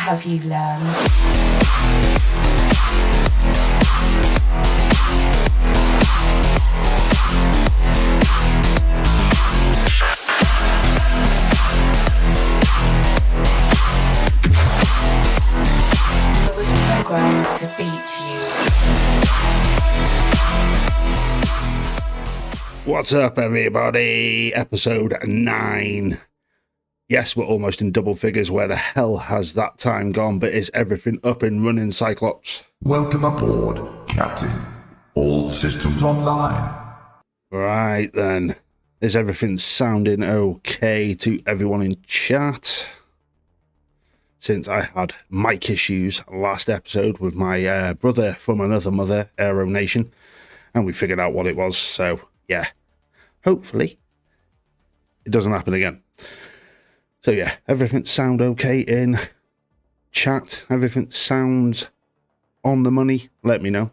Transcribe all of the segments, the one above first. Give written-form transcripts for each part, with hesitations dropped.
have you learned? It was programmed to beat you. What's up, everybody? Episode 9. Yes, we're almost in double figures. Where the hell has that time gone? But is everything up and running, Cyclops? Welcome aboard, Captain. All systems online. Right then. Is everything sounding okay to everyone in chat? Since I had mic issues last episode with my brother from another mother, Aero Nation, and we figured out what it was. So, yeah, hopefully it doesn't happen again. So yeah, everything sound okay in chat? Everything sounds on the money? Let me know.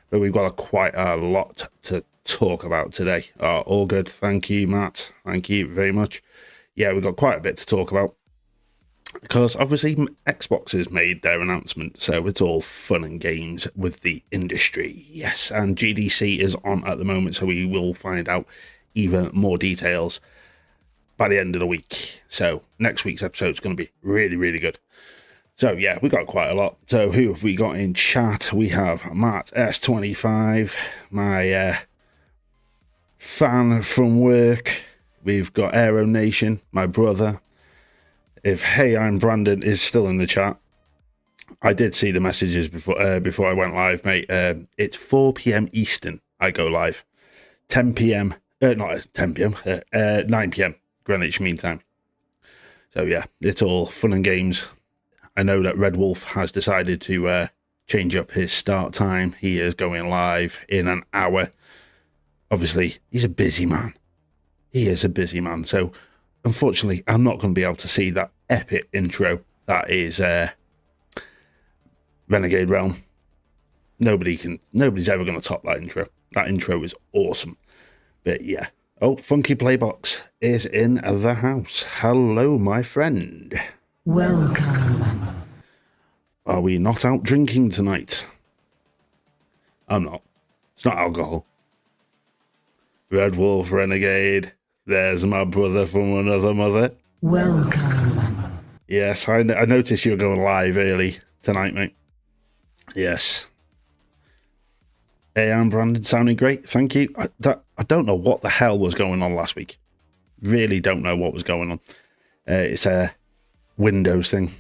But we've got quite a lot to talk about today. All good. Thank you, Matt. Thank you very much. Yeah, we've got quite a bit to talk about. Because obviously Xbox has made their announcement, so it's all fun and games with the industry. Yes, and GDC is on at the moment, so we will find out even more details by the end of the week. So next week's episode is going to be really, really good. So yeah, we got quite a lot. So who have we got in chat? We have Matt S25, my fan from work. We've got Aero Nation, my brother. If Hey, I'm Brandon is still in the chat. I did see the messages before I went live, mate. It's 4 p.m. Eastern. I go live. 10 p.m. Not 10 p.m. 9 p.m. Greenwich Mean Time. So yeah, it's all fun and games. I know that Red Wolf has decided to change up his start time. He is going live in an hour. Obviously, he's a busy man. He is a busy man. So unfortunately, I'm not going to be able to see that epic intro that is Renegade Realm. Nobody's ever going to top that intro. That intro is awesome. But yeah. Oh, Funky Playbox is in the house. Hello, my friend. Welcome. Are we not out drinking tonight? I'm not. It's not alcohol. Red Wolf Renegade. There's my brother from another mother. Welcome. Yes, I noticed you were going live early tonight, mate. Yes. Hey, I'm Brandon. Sounding great. Thank you. I don't know what the hell was going on last week. Really don't know what was going on. It's a Windows thing.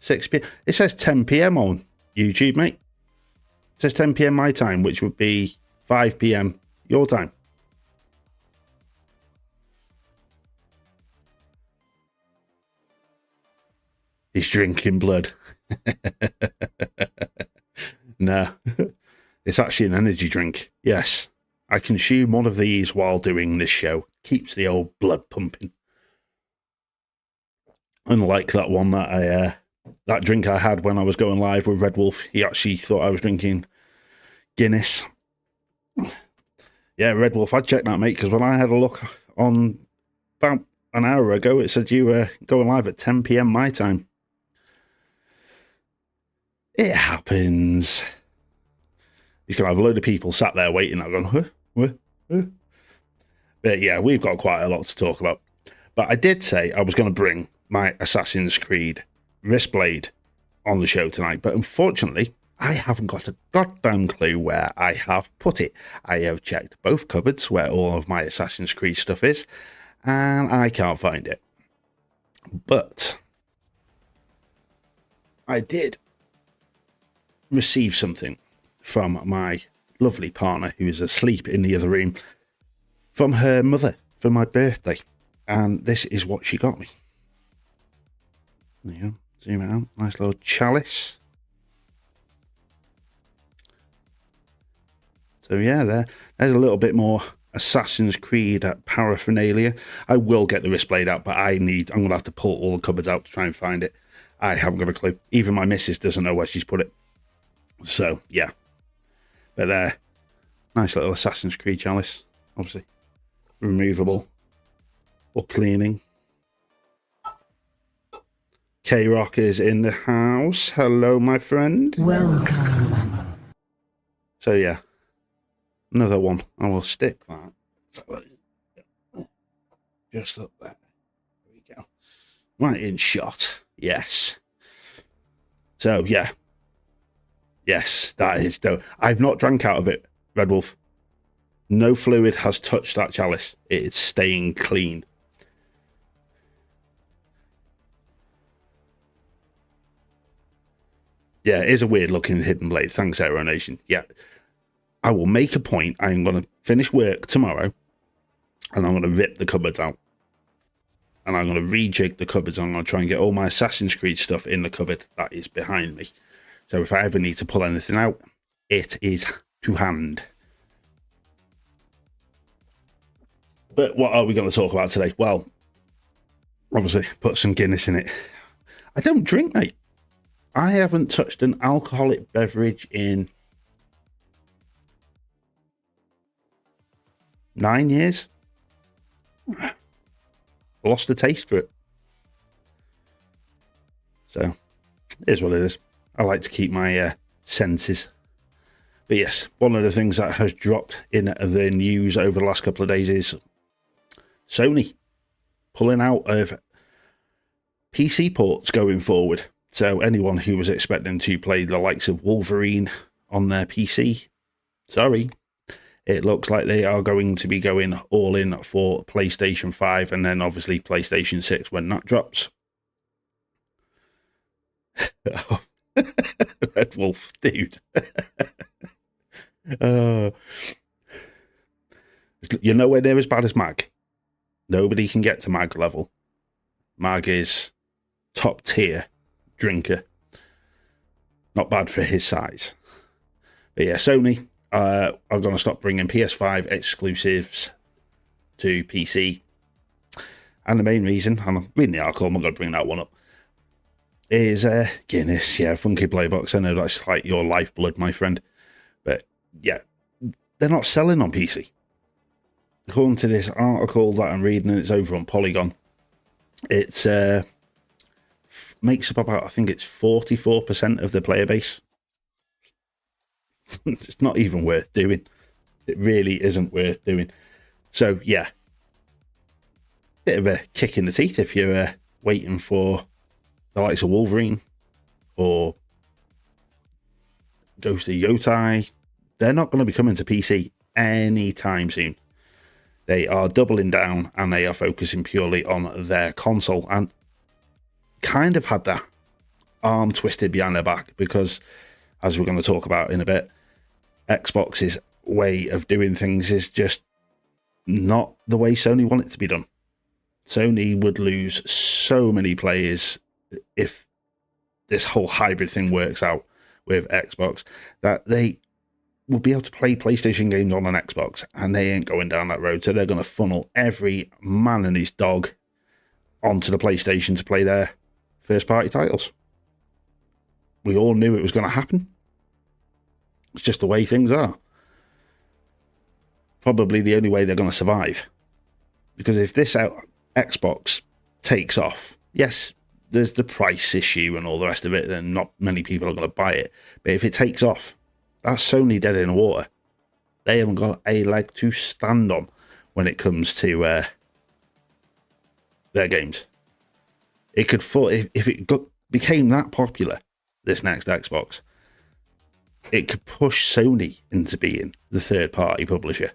6 p.m. It says 10 p.m. on YouTube, mate. It says 10 p.m. my time, which would be 5 p.m. your time. He's drinking blood. No, it's actually an energy drink. Yes, I consume one of these while doing this show. Keeps the old blood pumping. Unlike that one that drink I had when I was going live with Red Wolf, he actually thought I was drinking Guinness. Yeah, Red Wolf, I'd check that, mate, because when I had a look on about an hour ago, it said you were going live at 10 p.m. my time. It happens. He's going to have a load of people sat there waiting. I'm going, huh? But yeah, we've got quite a lot to talk about. But I did say I was going to bring my Assassin's Creed wrist blade on the show tonight. But unfortunately, I haven't got a goddamn clue where I have put it. I have checked both cupboards where all of my Assassin's Creed stuff is, and I can't find it. But I did receive something from my lovely partner who is asleep in the other room from her mother for my birthday, and this is what she got me. There you go. Zoom it out. Nice little chalice. So yeah, there's a little bit more Assassin's Creed paraphernalia. I will get the wrist blade out, but I'm going to have to pull all the cupboards out to try and find it. I haven't got a clue. Even my missus doesn't know where she's put it. So, yeah. But nice little Assassin's Creed chalice, obviously. Removable. Or cleaning. K-Rock is in the house. Hello, my friend. Welcome. So, yeah. Another one. I will stick that. Just up there. There we go. Right in shot. Yes. So, yeah. Yes, that is dope. I've not drank out of it, Red Wolf. No fluid has touched that chalice. It's staying clean. Yeah, it is a weird looking hidden blade. Thanks, Aero Nation. Yeah. I will make a point. I'm going to finish work tomorrow and I'm going to rip the cupboards out. And I'm going to rejig the cupboards. I'm going to try and get all my Assassin's Creed stuff in the cupboard that is behind me. So if I ever need to pull anything out, it is to hand. But what are we going to talk about today? Well, obviously, put some Guinness in it. I don't drink, mate. I haven't touched an alcoholic beverage in 9 years. I lost the taste for it. So, it is what it is. I like to keep my senses. But yes, one of the things that has dropped in the news over the last couple of days is Sony pulling out of PC ports going forward. So anyone who was expecting to play the likes of Wolverine on their PC, sorry, it looks like they are going to be going all in for PlayStation 5 and then obviously PlayStation 6 when that drops. Red Wolf, dude. You're nowhere near as bad as Mag. Nobody can get to Mag level. Mag is top tier drinker. Not bad for his size. But yeah, Sony are going to stop bringing PS5 exclusives to PC. And the main reason, I'm reading the article, I'm not going to bring that one up, is Guinness. Yeah, Funky Playbox. I know that's like your lifeblood, my friend. But yeah, they're not selling on PC. According to this article that I'm reading, and it's over on Polygon, it's makes up about, I think it's 44% of the player base. It's not even worth doing. It really isn't worth doing. So yeah, bit of a kick in the teeth if you're waiting for the likes of Wolverine or Ghost of Yotai. They're not going to be coming to PC anytime soon. They are doubling down and they are focusing purely on their console, and kind of had their arm twisted behind their back because, as we're going to talk about in a bit, Xbox's way of doing things is just not the way Sony want it to be done. Sony would lose so many players if this whole hybrid thing works out with Xbox, that they will be able to play PlayStation games on an Xbox, and they ain't going down that road. So they're going to funnel every man and his dog onto the PlayStation to play their first-party titles. We all knew it was going to happen. It's just the way things are. Probably the only way they're going to survive. Because if this Xbox takes off, yes, there's the price issue and all the rest of it, then not many people are going to buy it. But if it takes off, that's Sony dead in the water. They haven't got a leg to stand on when it comes to their games. It could fall if it became that popular, this next Xbox, it could push Sony into being the third-party publisher.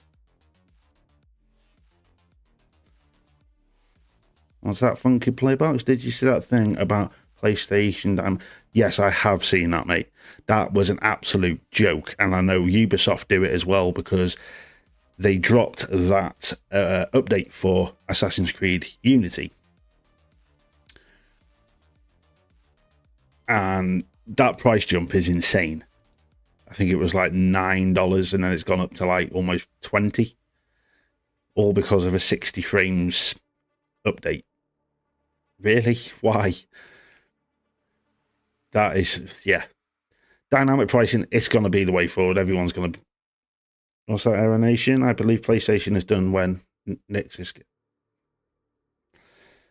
What's that, Funky Playbox? Did you see that thing about PlayStation? Yes, I have seen that, mate. That was an absolute joke, and I know Ubisoft do it as well because they dropped that update for Assassin's Creed Unity. And that price jump is insane. I think it was like $9 and then it's gone up to like almost 20, all because of a 60 frames update. Really? Why? That is, yeah. Dynamic pricing, it's going to be the way forward. Everyone's going to... What's that, Aero Nation? I believe PlayStation is done when Nix's...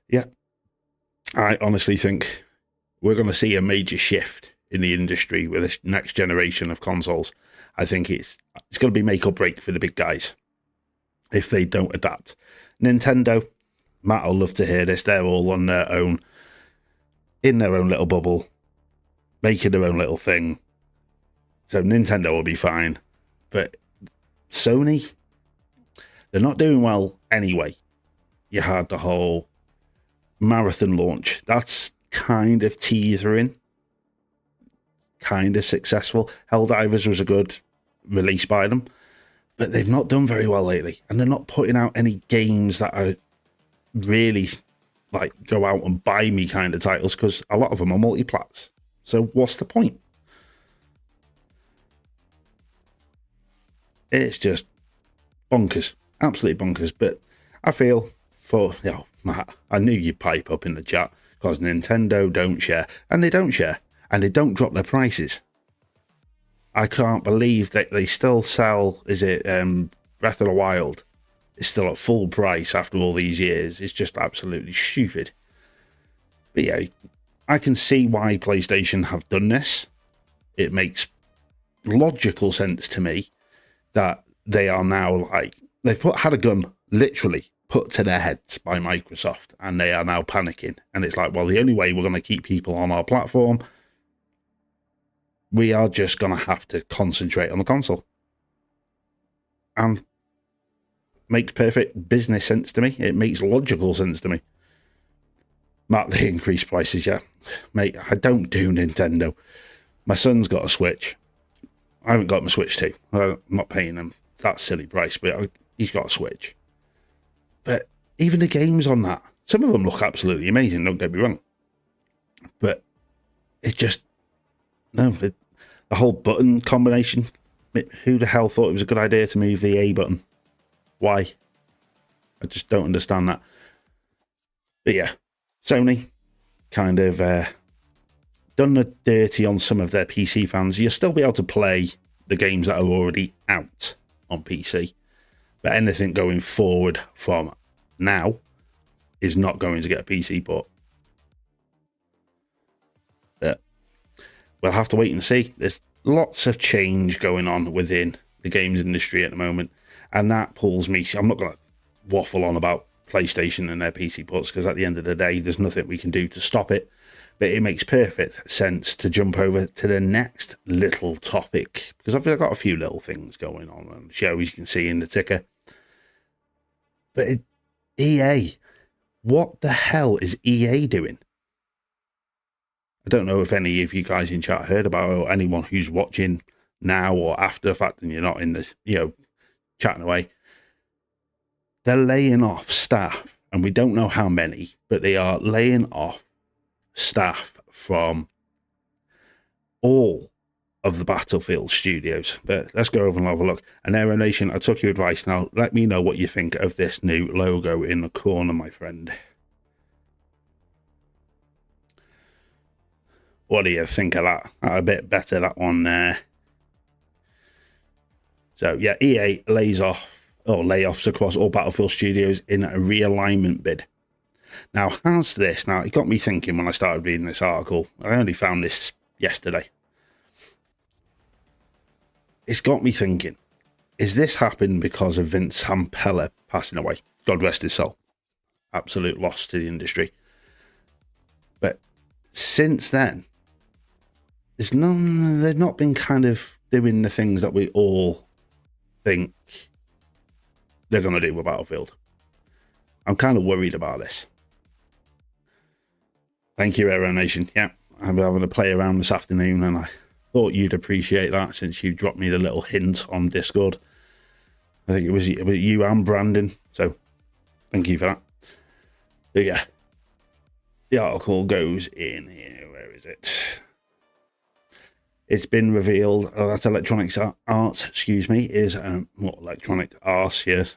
Yeah. I honestly think we're going to see a major shift in the industry with this next generation of consoles. I think it's going to be make or break for the big guys if they don't adapt. Nintendo, Matt will love to hear this. They're all on their own, in their own little bubble, making their own little thing. So Nintendo will be fine. But Sony, they're not doing well anyway. You had the whole marathon launch. That's kind of teetering. Kind of successful. Helldivers was a good release by them. But they've not done very well lately. And they're not putting out any games that are really like go out and buy me kind of titles, because a lot of them are multi-plats. So what's the point? It's just bonkers. Absolutely bonkers. But I feel for, Matt, I knew you'd pipe up in the chat, because Nintendo don't share. And they don't share. And they don't drop their prices. I can't believe that they still sell, Breath of the Wild is still at full price after all these years. It's just absolutely stupid. But yeah, I can see why PlayStation have done this. It makes logical sense to me that they are now like, they've had a gun literally put to their heads by Microsoft, and they are now panicking. And it's like, well, the only way we're going to keep people on our platform, we are just going to have to concentrate on the console. And makes perfect business sense to me. It makes logical sense to me. Matt, they increase prices, yeah. Mate, I don't do Nintendo. My son's got a Switch. I haven't got my Switch 2. I'm not paying him that silly price, but he's got a Switch. But even the games on that, some of them look absolutely amazing, don't get me wrong. But it's just, the whole button combination, who the hell thought it was a good idea to move the A button? Why? I just don't understand that. But yeah, Sony kind of done the dirty on some of their PC fans. You'll still be able to play the games that are already out on PC. But anything going forward from now is not going to get a PC port. But we'll have to wait and see. There's lots of change going on within the games industry at the moment. And that pulls me. I'm not going to waffle on about PlayStation and their PC ports, because at the end of the day, there's nothing we can do to stop it. But it makes perfect sense to jump over to the next little topic, because I've got a few little things going on the show, as you can see in the ticker. But EA, what the hell is EA doing? I don't know if any of you guys in chat heard about it, or anyone who's watching now or after the fact and you're not in this, chatting away. They're laying off staff, and we don't know how many, but they are laying off staff from all of the Battlefield studios. But let's go over and have a look. And Aero Nation, I took your advice. Now let me know what you think of this new logo in the corner, my friend. What do you think of that? A bit better, that one there. So yeah, EA layoffs across all Battlefield studios in a realignment bid. Now, it got me thinking when I started reading this article. I only found this yesterday. It's got me thinking, is this happened because of Vince Zampella passing away? God rest his soul. Absolute loss to the industry. But since then, they've not been kind of doing the things that we all think they're going to do with Battlefield. I'm kind of worried about this. Thank you, Aero Nation. Yeah, I've been having a play around this afternoon, and I thought you'd appreciate that since you dropped me the little hint on Discord. I think it was you and Brandon, so thank you for that. But yeah, the article goes in here. Where is it? It's been revealed that Electronic Arts, is Electronic Arts, yes,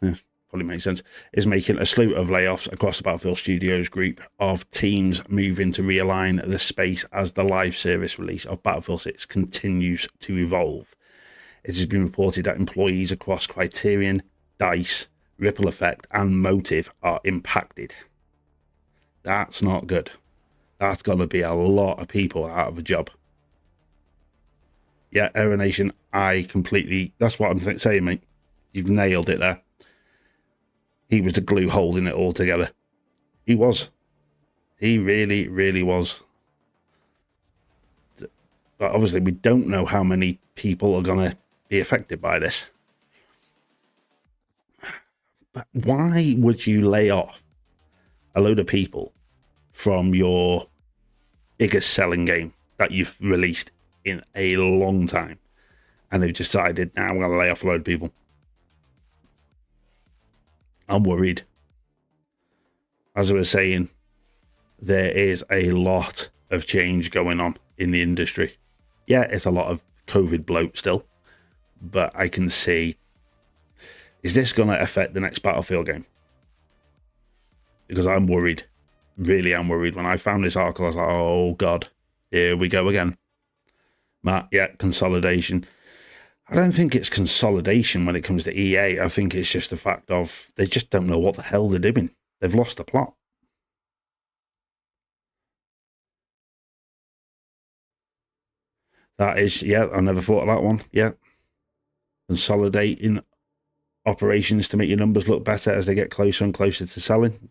probably makes sense, is making a slew of layoffs across the Battlefield Studios group of teams moving to realign the space as the live service release of Battlefield 6 continues to evolve. It has been reported that employees across Criterion, DICE, Ripple Effect, and Motive are impacted. That's not good. That's going to be a lot of people out of a job. Yeah, Aero Nation, that's what I'm saying, mate. You've nailed it there. He was the glue holding it all together. He was. He really, really was. But obviously, we don't know how many people are going to be affected by this. But why would you lay off a load of people from your biggest selling game that you've released in a long time? And they've decided, now I'm going to lay off a load of people. I'm worried. As I was saying, there is a lot of change going on in the industry. Yeah, it's a lot of COVID bloat still, but I can see, is this going to affect the next Battlefield game? Because I'm worried. Really am worried. When I found this article, I was like, oh God, here we go again. Matt, yeah, consolidation. I don't think it's consolidation when it comes to EA. I think it's just the fact of they just don't know what the hell they're doing. They've lost the plot. That is, yeah, I never thought of that one. Yeah. Consolidating operations to make your numbers look better as they get closer and closer to selling.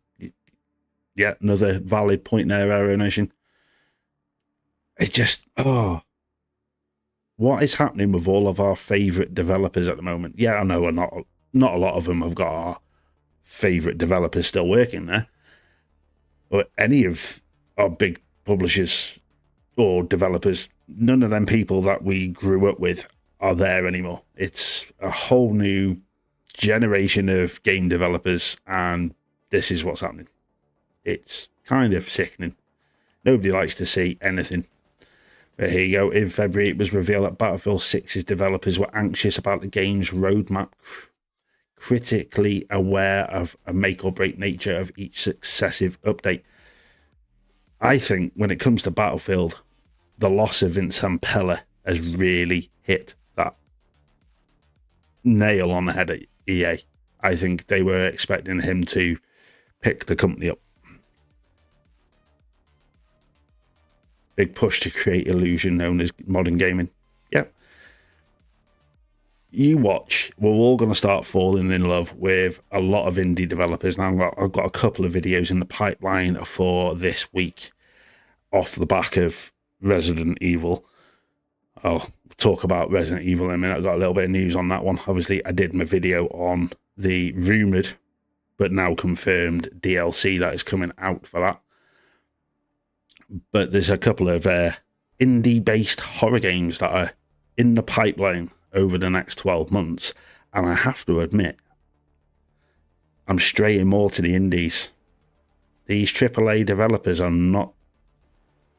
Yeah, another valid point there, Aero Nation. It just, what is happening with all of our favourite developers at the moment? Yeah, I know not a lot of them have got our favourite developers still working there. Or any of our big publishers or developers, none of them people that we grew up with are there anymore. It's a whole new generation of game developers, and this is what's happening. It's kind of sickening. Nobody likes to see anything. But here you go. In February, it was revealed that Battlefield 6's developers were anxious about the game's roadmap, critically aware of a make-or-break nature of each successive update. I think when it comes to Battlefield, the loss of Vince Zampella has really hit that nail on the head at EA. I think they were expecting him to pick the company up. Big push to create illusion known as modern gaming. Yep. You watch, we're all going to start falling in love with a lot of indie developers. Now, I've got a couple of videos in the pipeline for this week off the back of Resident Evil. I'll talk about Resident Evil in a minute. I've got a little bit of news on that one. Obviously, I did my video on the rumoured but now confirmed DLC that is coming out for that. But there's a couple of indie-based horror games that are in the pipeline over the next 12 months. And I have to admit, I'm straying more to the indies. These AAA developers are not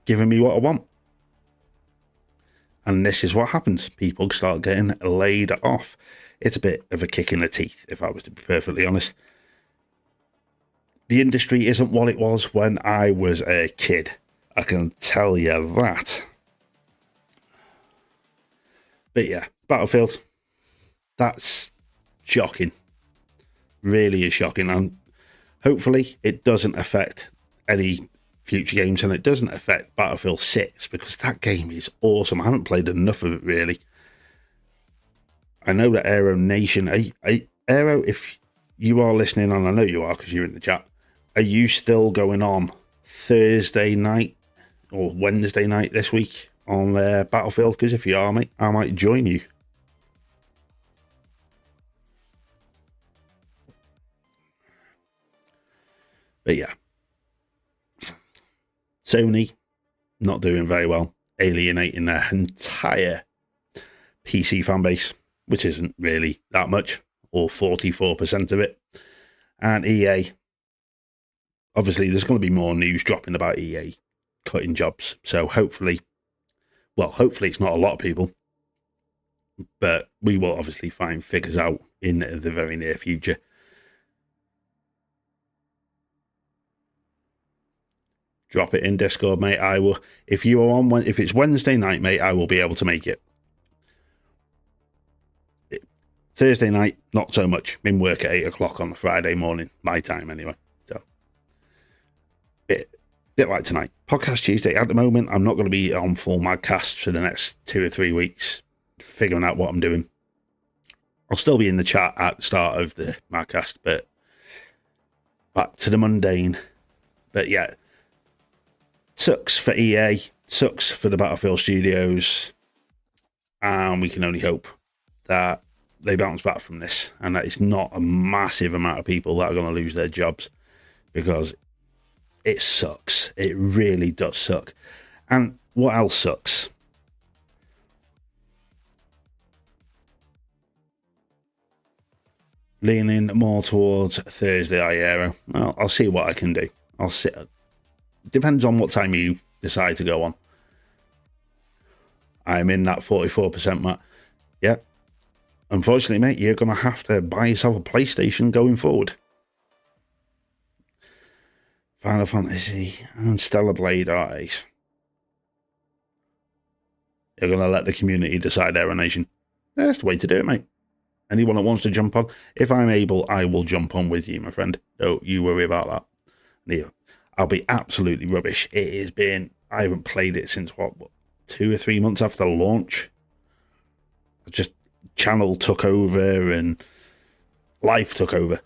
giving me what I want. And this is what happens. People start getting laid off. It's a bit of a kick in the teeth, if I was to be perfectly honest. The industry isn't what it was when I was a kid. I can tell you that. But yeah, Battlefield, that's shocking. Really is shocking. And hopefully it doesn't affect any future games, and it doesn't affect Battlefield 6, because that game is awesome. I haven't played enough of it, really. I know that Aero Nation, Aero, if you are listening, and I know you are because you're in the chat, are you still going on Thursday night or Wednesday night this week on Battlefield? Because if you are, mate, I might join you. But yeah, Sony not doing very well, alienating their entire PC fan base, which isn't really that much, or 44% of it. And EA, obviously there's going to be more news dropping about EA cutting jobs. So hopefully it's not a lot of people, but we will obviously find figures out in the very near future. Drop it in Discord, mate. I will. If it's Wednesday night, mate, I will be able to make it. Thursday night, not so much. I'm in work at 8 o'clock on a Friday morning, my time anyway. So bit like tonight. Podcast Tuesday. At the moment, I'm not going to be on full Madcast for the next 2 or 3 weeks, figuring out what I'm doing. I'll still be in the chat at the start of the Madcast, but back to the mundane. But yeah, sucks for EA, sucks for the Battlefield Studios, and we can only hope that they bounce back from this, and that it's not a massive amount of people that are going to lose their jobs, because it sucks. It really does suck. And what else sucks? Leaning more towards Thursday Aero. Well, I'll see what I can do. I'll see. Depends on what time you decide to go on. I'm in that 44% mark. Yeah. Unfortunately, mate, you're going to have to buy yourself a PlayStation going forward. Final Fantasy and Stellar Blade Eyes. You're going to let the community decide their nation. That's the way to do it, mate. Anyone that wants to jump on, if I'm able, I will jump on with you, my friend. Don't you worry about that. Yeah, I'll be absolutely rubbish. It has been, I haven't played it since, what 2 or 3 months after launch. Just channel took over and life took over.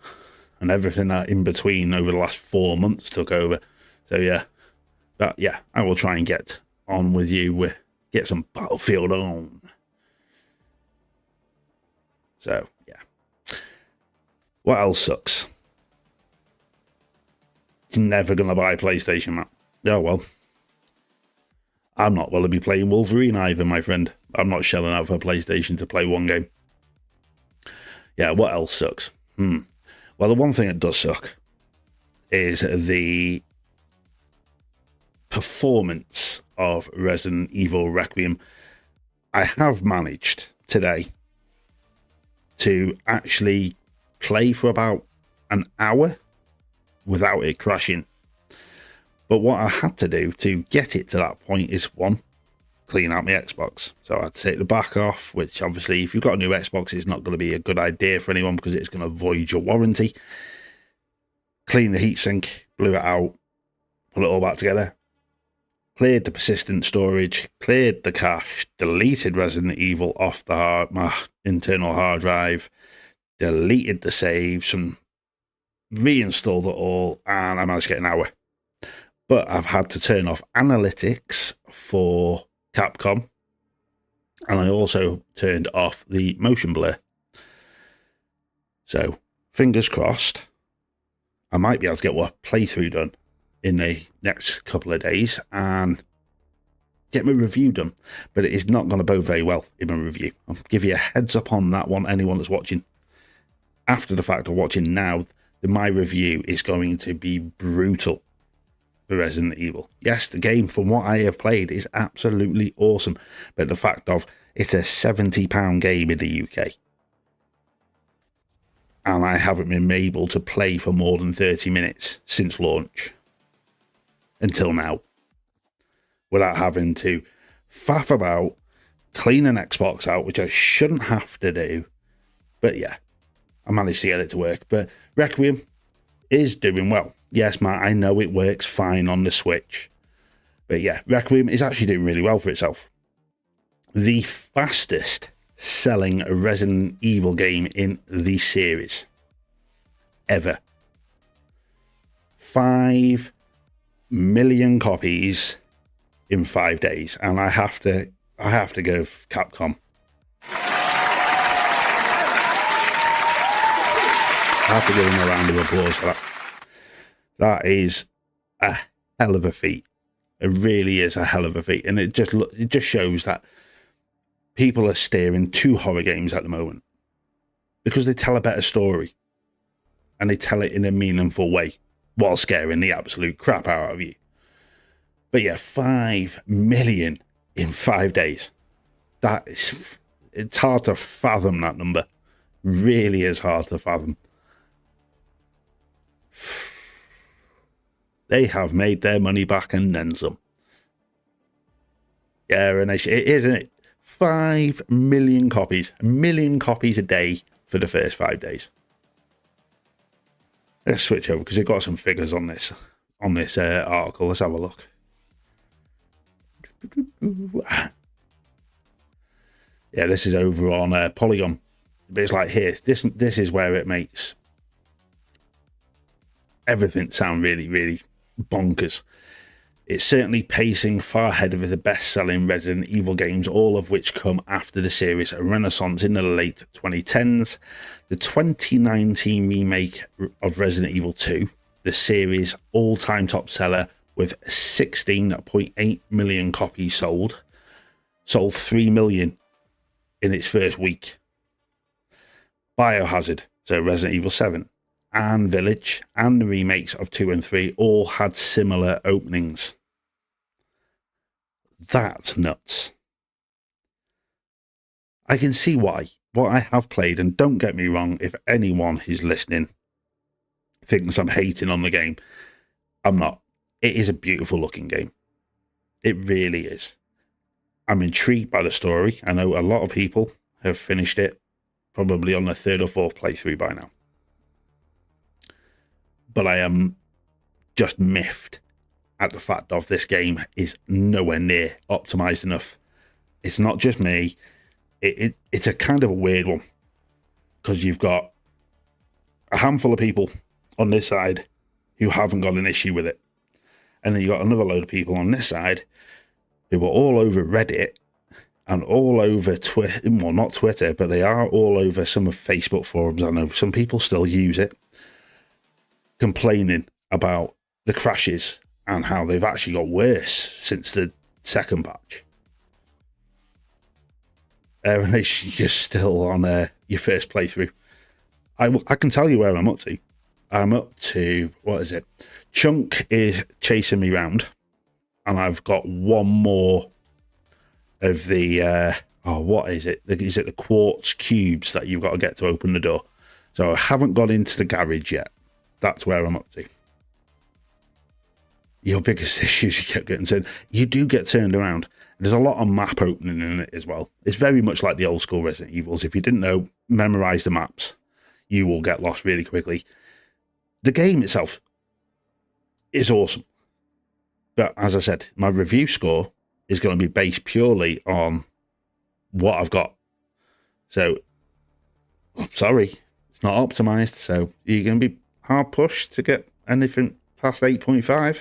And everything that in between over the last 4 months took over. So yeah, but yeah, I will try and get on with you. Get some Battlefield on. So yeah. What else sucks? Never gonna buy a PlayStation, Matt. Oh well. I'm not going to be playing Wolverine either, my friend. I'm not shelling out for a PlayStation to play one game. Yeah, what else sucks? Well, the one thing that does suck is the performance of Resident Evil Requiem. I have managed today to actually play for about an hour without it crashing. But what I had to do to get it to that point is, one, clean out my Xbox. So I had to take the back off, which obviously if you've got a new Xbox, it's not going to be a good idea for anyone because it's going to void your warranty. Clean the heatsink, blew it out, put it all back together. Cleared the persistent storage, cleared the cache, deleted Resident Evil off my internal hard drive, deleted the saves, and reinstalled it all, and I managed to get an hour. But I've had to turn off analytics for Capcom, and I also turned off the motion blur. So, fingers crossed, I might be able to get a playthrough done in the next couple of days and get my review done. But it is not going to bode very well in my review. I'll give you a heads up on that one, anyone that's watching. After the fact of watching now, my review is going to be brutal for Resident Evil. Yes, the game, from what I have played, is absolutely awesome. But the fact of it's a £70 game in the UK. And I haven't been able to play for more than 30 minutes since launch. Until now. Without having to faff about, clean an Xbox out, which I shouldn't have to do. But yeah, I managed to get it to work. But Requiem is doing well. Yes, Matt, I know it works fine on the Switch. But yeah, Requiem is actually doing really well for itself. The fastest selling Resident Evil game in the series ever. 5 million copies in 5 days. And I have to give Capcom. I have to give them a round of applause for that. That is a hell of a feat. It really is a hell of a feat. And it just shows that people are steering to horror games at the moment because they tell a better story and they tell it in a meaningful way while scaring the absolute crap out of you. But yeah, 5 million in 5 days. It's hard to fathom that number. Really is hard to fathom. They have made their money back and then some. Yeah, and it isn't it? 5 million copies. 1 million copies a day for the first 5 days. Let's switch over because they've got some figures on this. on this article. Let's have a look. Yeah, this is over on Polygon. But it's like here, this is where it makes everything sound really, really bonkers. It's certainly pacing far ahead of the best-selling Resident Evil games, all of which come after the series' renaissance in the late 2010s. The 2019 remake of Resident Evil 2, the series' all-time top seller with 16.8 million copies sold 3 million in its first week. Biohazard, so Resident Evil 7, and Village, and the remakes of 2 and 3 all had similar openings. That's nuts. I can see why. What I have played, and don't get me wrong, if anyone who's listening thinks I'm hating on the game, I'm not. It is a beautiful looking game. It really is. I'm intrigued by the story. I know a lot of people have finished it, probably on their third or fourth playthrough by now. But I am just miffed at the fact of this game is nowhere near optimized enough. It's not just me. It's a kind of a weird one, because you've got a handful of people on this side who haven't got an issue with it. And then you've got another load of people on this side who are all over Reddit and all over Twitter. Well, not Twitter, but they are all over some of Facebook forums. I know some people still use it, complaining about the crashes and how they've actually got worse since the second patch. And you're still on your first playthrough. I can tell you where I'm up to. I'm up to, what is it? Chunk is chasing me round, and I've got one more of the, what is it? Is it the quartz cubes that you've got to get to open the door? So I haven't got into the garage yet. That's where I'm up to. Your biggest issues you kept getting turned. You do get turned around. There's a lot of map opening in it as well. It's very much like the old school Resident Evils. If you didn't know, memorize the maps. You will get lost really quickly. The game itself is awesome. But as I said, my review score is going to be based purely on what I've got. So, I'm sorry, it's not optimized. So, you're going to be hard pushed to get anything past 8.5.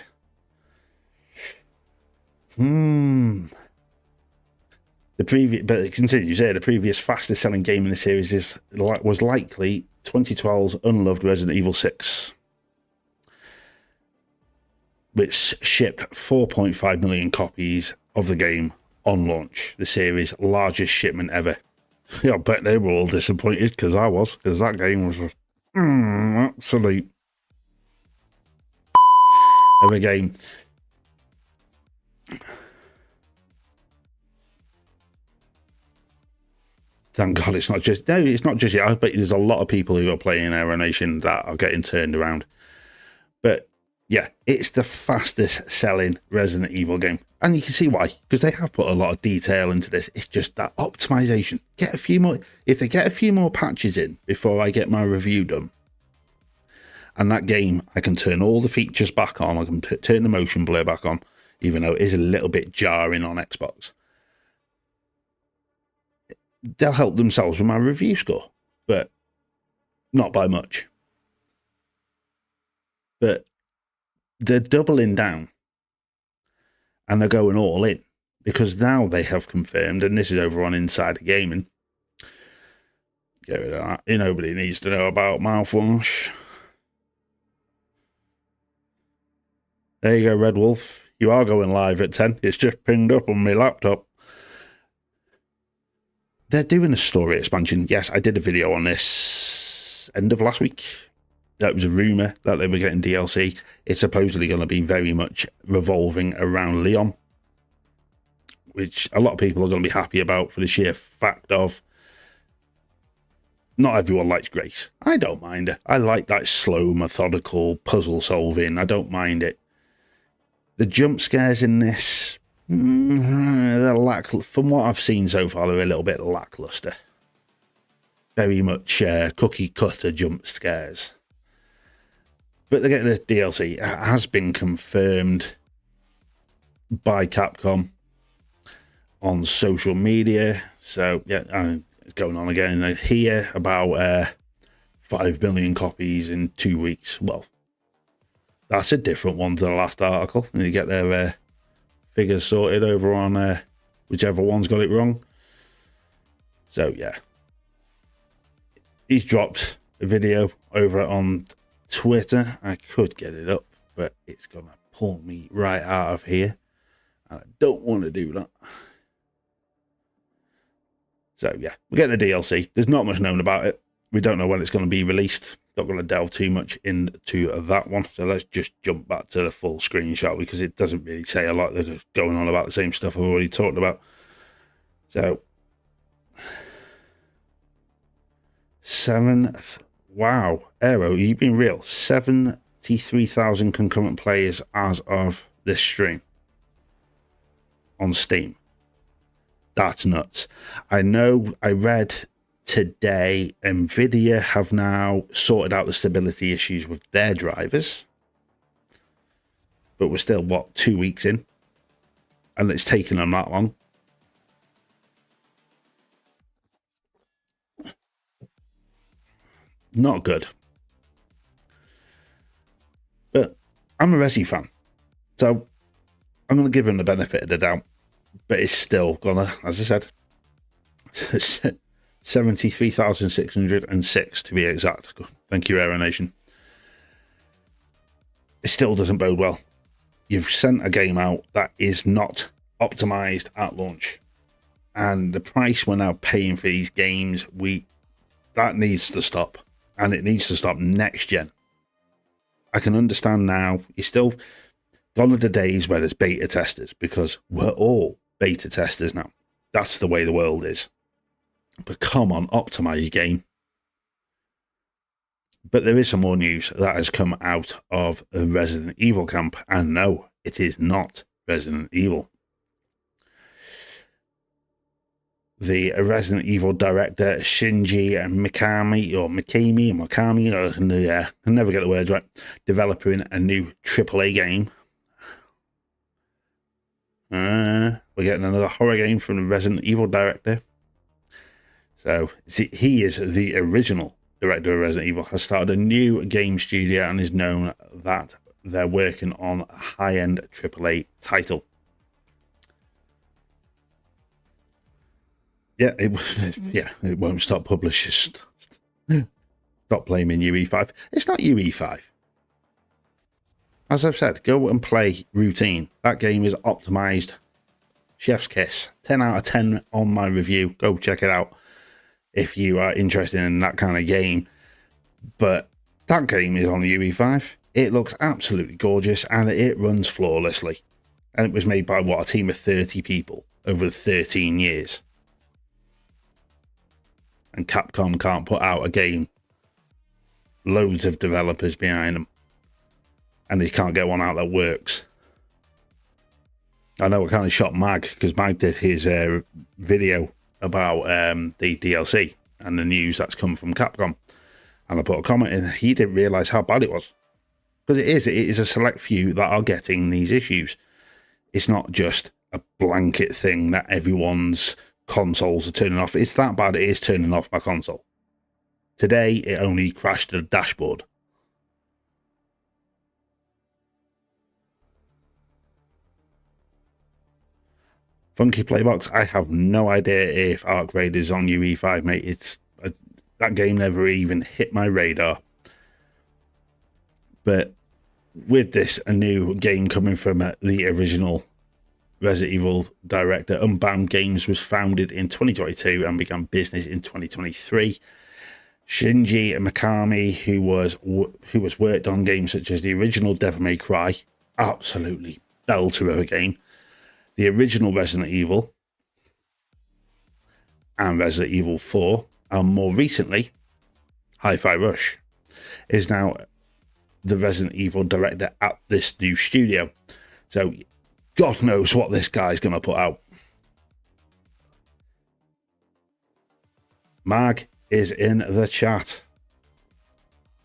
But it continues here. The previous fastest selling game in the series was likely 2012's unloved Resident Evil 6, which shipped 4.5 million copies of the game on launch, the series' largest shipment ever. Yeah, I bet they were all disappointed, because that game was absolute of a game. Thank God it's not just yet. I bet there's a lot of people who are playing Aero Nation that are getting turned around. But yeah, it's the fastest selling Resident Evil game. And you can see why, because they have put a lot of detail into this. It's just that optimization. Get a few more, if they get a few more patches in before I get my review done, and that game, I can turn all the features back on. I can turn the motion blur back on, even though it is a little bit jarring on Xbox. They'll help themselves with my review score, but not by much. But they're doubling down, and they're going all in, because now they have confirmed, and this is over on Insider Gaming. Get rid of that. Nobody needs to know about mouthwash. There you go, Red Wolf. You are going live at 10. It's just pinged up on my laptop. They're doing a story expansion. Yes, I did a video on this end of last week. That was a rumour that they were getting DLC. It's supposedly going to be very much revolving around Leon, which a lot of people are going to be happy about for the sheer fact of not everyone likes Grace. I don't mind her. I like that slow, methodical puzzle solving. I don't mind it. The jump scares in this, they're from what I've seen so far, they're a little bit lackluster. Very much cookie cutter jump scares. But they're getting a DLC. It has been confirmed by Capcom on social media. So, yeah, it's going on again. I hear about 5 million copies in 2 weeks. Well, that's a different one to the last article. And you get their figures sorted over on whichever one's got it wrong. So, yeah. He's dropped a video over on Twitter. I could get it up, but it's going to pull me right out of here. And I don't want to do that. So, yeah, we get the DLC. There's not much known about it. We don't know when it's going to be released. Not going to delve too much into that one. So let's just jump back to the full screenshot because it doesn't really say a lot. They're going on about the same stuff I've already talked about. So, wow, Aero, you've been real. 73,000 concurrent players as of this stream on Steam. That's nuts. I know I read today Nvidia have now sorted out the stability issues with their drivers, but we're still, what, 2 weeks in? And it's taken them that long. Not good. But I'm a Resi fan, so I'm going to give him the benefit of the doubt. But it's still gonna, as I said, 73,606 to be exact. Thank you, Aero Nation. It still doesn't bode well. You've sent a game out that is not optimized at launch, and the price we're now paying for these games, that needs to stop, and it needs to stop next gen. I can understand now. You're still gone are the days where there's beta testers, because we're all beta testers now. That's the way the world is. But come on, optimize your game. But there is some more news that has come out of the Resident Evil camp, and no, it is not Resident Evil. The Resident Evil director Shinji Mikami, I can never get the words right, developing a new AAA game. We're getting another horror game from the Resident Evil director. So, he is the original director of Resident Evil, has started a new game studio and is known that they're working on a high-end AAA title. Yeah, it won't stop publishers. Stop blaming UE5. It's not UE5. As I've said, go and play Routine. That game is optimized. Chef's kiss. 10 out of 10 on my review. Go check it out if you are interested in that kind of game. But that game is on UE5. It looks absolutely gorgeous and it runs flawlessly. And it was made by, what, a team of 30 people over 13 years. And Capcom can't put out a game. Loads of developers behind them. And they can't get one out that works. I know it kind of shocked Mag, because Mag did his video about the DLC and the news that's come from Capcom. And I put a comment in, he didn't realise how bad it was. Because it is a select few that are getting these issues. It's not just a blanket thing that everyone's consoles are turning off. It's that bad it is turning off my console. Today, it only crashed the dashboard. Funky Playbox, I have no idea if Arc Raid is on UE5, mate. That game never even hit my radar. But with this, a new game coming from the original Resident Evil director, Unbound Games was founded in 2022 and began business in 2023. Shinji Mikami, who was worked on games such as the original Devil May Cry, absolutely belter of a game, the original Resident Evil, and Resident Evil 4, and more recently, Hi-Fi Rush, is now the Resident Evil director at this new studio. So, God knows what this guy's going to put out. Mag is in the chat.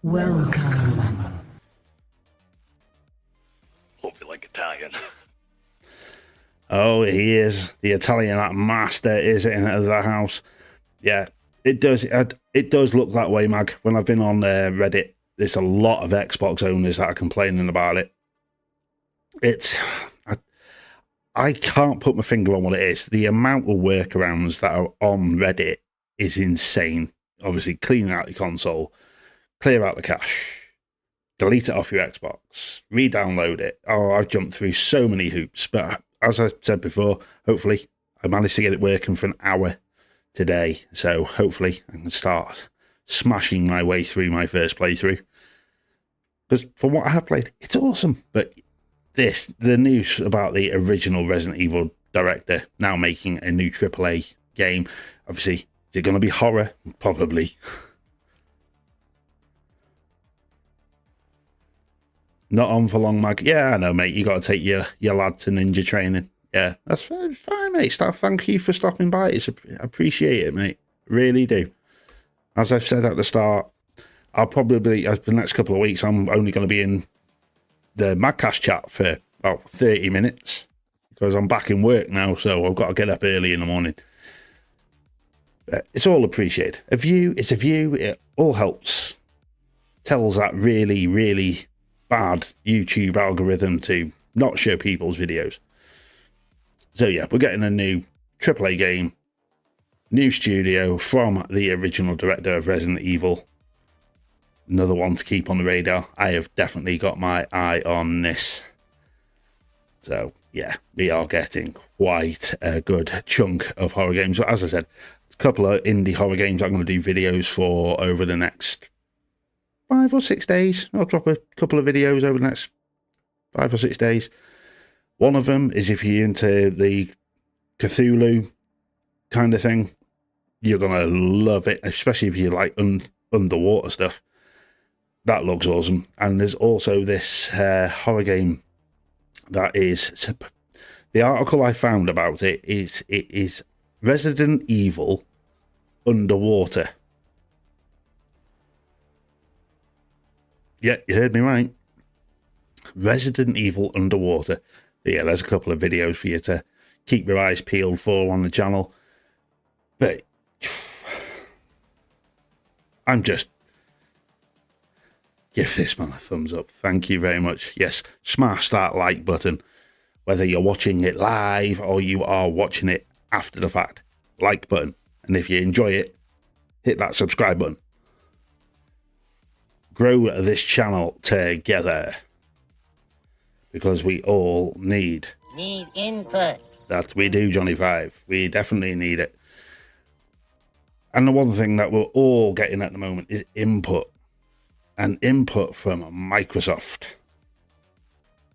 Welcome. Italian. Oh, he is the Italian. That master is in the house. Yeah, it does. It does look that way, Mag. When I've been on Reddit, there's a lot of Xbox owners that are complaining about it. I can't put my finger on what it is. The amount of workarounds that are on Reddit is insane. Obviously, clean out your console, clear out the cache, delete it off your Xbox, re-download it. Oh, I've jumped through so many hoops. But as I said before, hopefully I managed to get it working for an hour today. So hopefully I can start smashing my way through my first playthrough. Because from what I have played, it's awesome. But the news about the original Resident Evil director now making a new AAA game, obviously, is it going to be horror? Probably. Not on for long, Mag. Yeah, I know, mate. You got to take your lad to ninja training. Yeah, that's fine, mate. Thank you for stopping by. I appreciate it, mate. Really do. As I've said at the start, I'll probably, for the next couple of weeks, I'm only going to be in the Madcast chat for about 30 minutes because I'm back in work now, so I've got to get up early in the morning. It's all appreciated. It's a view. It all helps. Tells that really, really bad YouTube algorithm to not show people's videos. So yeah, we're getting a new AAA game, new studio from the original director of Resident Evil. Another one to keep on the radar. I have definitely got my eye on this. So yeah, we are getting quite a good chunk of horror games. But as I said, a couple of indie horror games I'm going to do videos for over the next 5 or 6 days. I'll drop a couple of videos over the next 5 or 6 days. One of them is if you're into the Cthulhu kind of thing, you're going to love it, especially if you like underwater stuff. That looks awesome. And there's also this horror game that is... The article I found about it is Resident Evil Underwater. Yeah, you heard me right. Resident Evil Underwater. Yeah, there's a couple of videos for you to keep your eyes peeled for on the channel. But I'm just... Give this man a thumbs up. Thank you very much. Yes, smash that like button. Whether you're watching it live or you are watching it after the fact. Like button. And if you enjoy it, hit that subscribe button. Grow this channel together. Because we all need input. That we do, Johnny 5. We definitely need it. And the one thing that we're all getting at the moment is input. And input from Microsoft.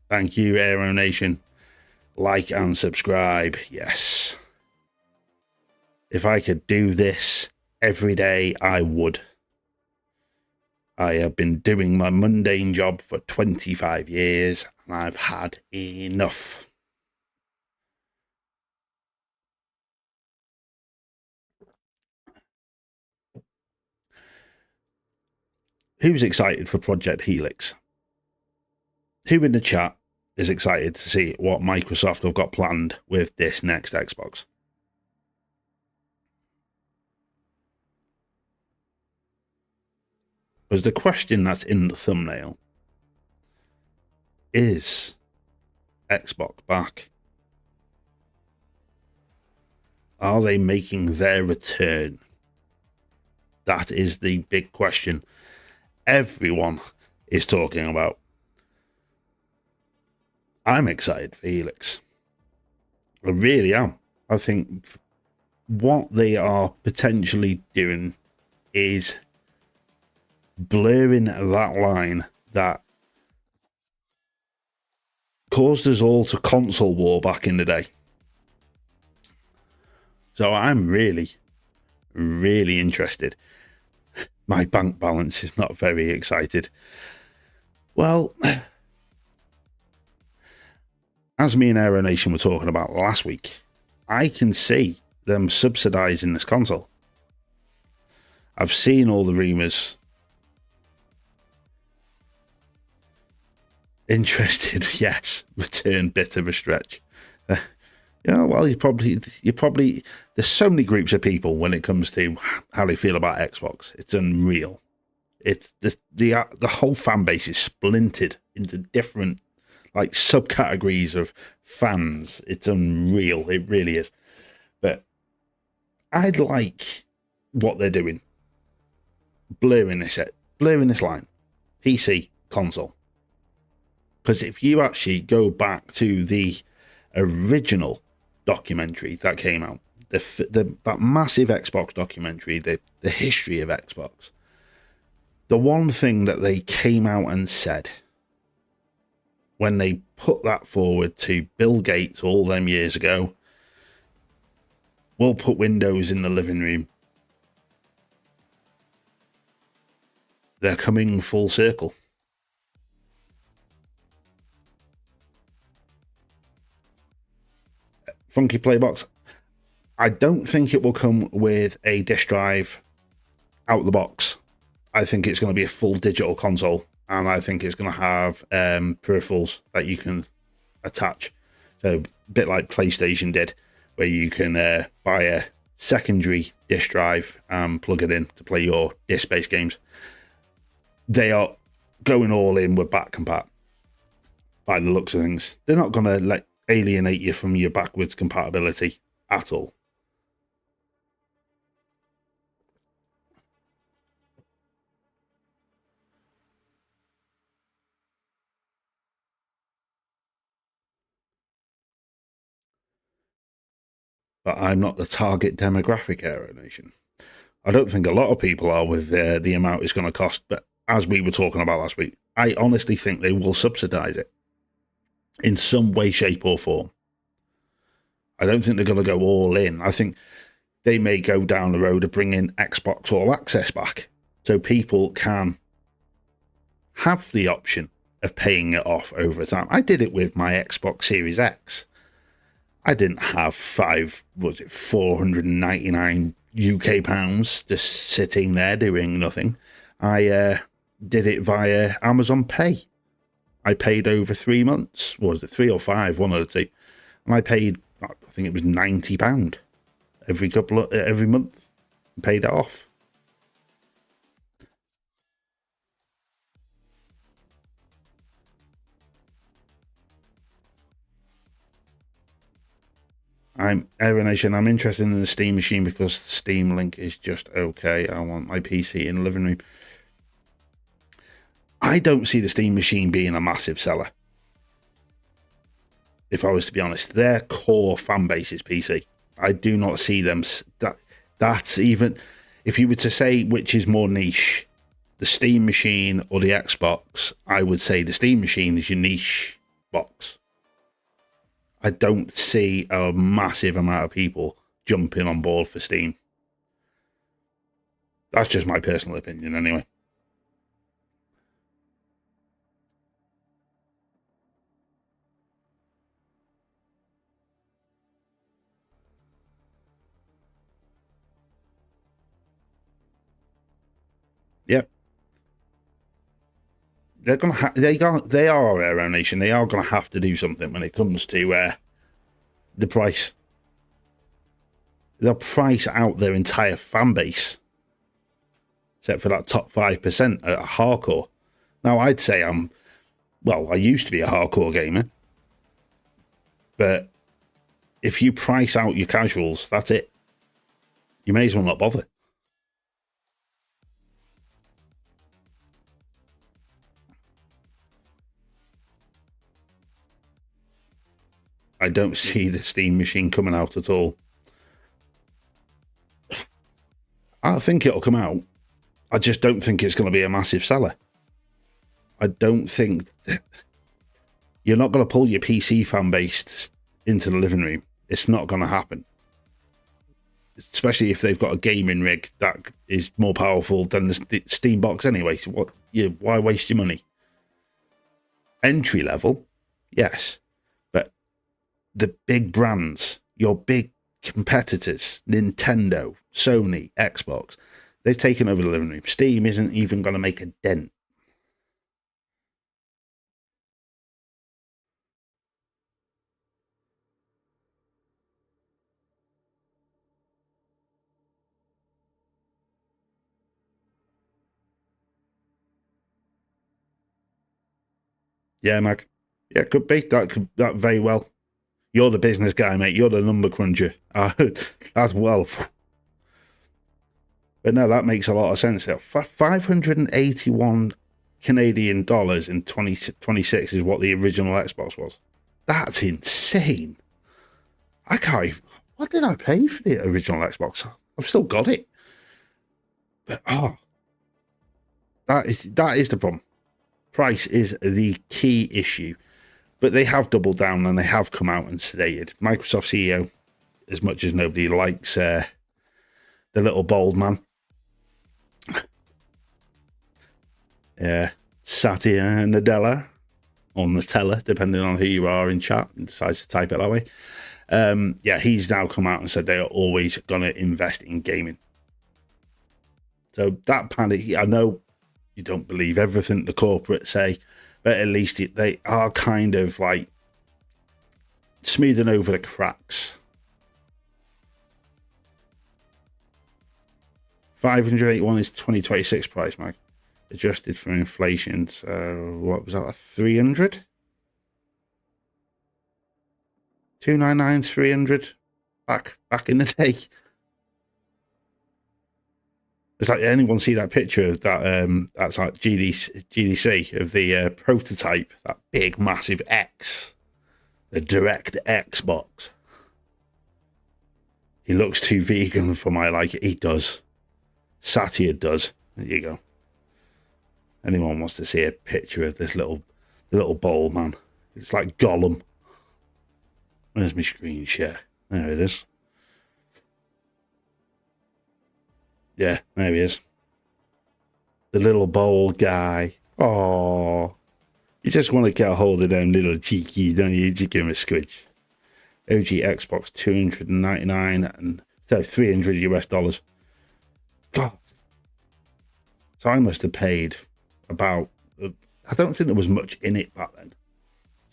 Thank you, Aero Nation. Like and subscribe. Yes. If I could do this every day, I would. I have been doing my mundane job for 25 years, and I've had enough. Who's excited for Project Helix? Who in the chat is excited to see what Microsoft have got planned with this next Xbox? Because the question that's in the thumbnail is Xbox back? Are they making their return? That is the big question everyone is talking about. I'm excited for Helix. I really am. I think what they are potentially doing is blurring that line that caused us all to console war back in the day. So I'm really, really interested. My bank balance is not very excited. Well, as me and Aero Nation were talking about last week, I can see them subsidizing this console. I've seen all the rumors. Interested, yes. Return bit of a stretch. Yeah, well, you probably. There's so many groups of people when it comes to how they feel about Xbox. It's unreal. It's the whole fan base is splintered into different like subcategories of fans. It's unreal. It really is. But I like what they're doing. Blurring this line. PC, console. Because if you actually go back to the original documentary that came out, that massive Xbox documentary, the history of Xbox, the one thing that they came out and said when they put that forward to Bill Gates all them years ago, we'll put Windows in the living room. They're coming full circle. Funky Playbox, I don't think it will come with a disk drive out the box. I think it's going to be a full digital console, and I think it's going to have peripherals that you can attach. So a bit like PlayStation did, where you can buy a secondary disk drive and plug it in to play your disk-based games. They are going all in with back compat by the looks of things. They're not going to alienate you from your backwards compatibility at all. But I'm not the target demographic, Aero Nation. I don't think a lot of people are with the amount it's going to cost, but as we were talking about last week, I honestly think they will subsidize it in some way, shape, or form. I don't think they're going to go all in. I think they may go down the road of bringing Xbox All Access back, so people can have the option of paying it off over time. I did it with my Xbox Series X. I didn't have 499 UK pounds just sitting there doing nothing. I did it via Amazon Pay. I paid over 3 months. What was it, 3 or 5, one of the two? And I paid, I think it was £90 every month. And paid it off. Aero Nation, I'm interested in the Steam machine because the Steam link is just okay. I want my PC in the living room. I don't see the Steam machine being a massive seller. If I was to be honest, their core fan base is PC. I do not see them. That's even, if you were to say which is more niche, the Steam machine or the Xbox, I would say the Steam machine is your niche box. I don't see a massive amount of people jumping on board for Steam. That's just my personal opinion anyway. Yep. They're gonna they are Aero Nation. They are gonna have to do something when it comes to the price. They'll price out their entire fan base, except for that top 5% at hardcore. Now, I'd say I used to be a hardcore gamer, but if you price out your casuals, that's it. You may as well not bother. I don't see the Steam machine coming out at all. I think it'll come out. I just don't think it's going to be a massive seller. I don't think that you're not going to pull your PC fan base into the living room. It's not going to happen. Especially if they've got a gaming rig that is more powerful than the Steam box anyway. So why waste your money? Entry level, yes. But the big brands, your big competitors, Nintendo, Sony, Xbox, they've taken over the living room. Steam isn't even going to make a dent. Yeah, Mag. Yeah, could be. That very well. You're the business guy, mate. You're the number cruncher. As well. But no, that makes a lot of sense. 581 Canadian dollars in 2026 is what the original Xbox was. That's insane. I can't even, what did I pay for the original Xbox? I've still got it. But that is the problem. Price is the key issue. But they have doubled down and they have come out and stated. Microsoft CEO, as much as nobody likes the little bald man. Yeah, Satya Nadella, or Nutella, depending on who you are in chat, and decides to type it that way. Yeah, he's now come out and said they are always going to invest in gaming. So that panic, I know you don't believe everything the corporates say, but at least they are kind of like smoothing over the cracks. 581 is 2026 price, Mike. Adjusted for inflation. So what was that? 300? 299, 300 back in the day. It's like anyone see that picture of that that's like GDC of the prototype, that big massive X, the direct Xbox. He looks too vegan for my liking. He does. Satya does. There you go. Anyone wants to see a picture of this little bowl man? It's like Gollum. Where's my screen share? There it is. Yeah, there he is. The little bowl guy. Oh, you just want to get a hold of them little cheekies, don't you? Just give him a squidge. OG Xbox 299 and so $300 US. God. So I must have paid about, I don't think there was much in it back then.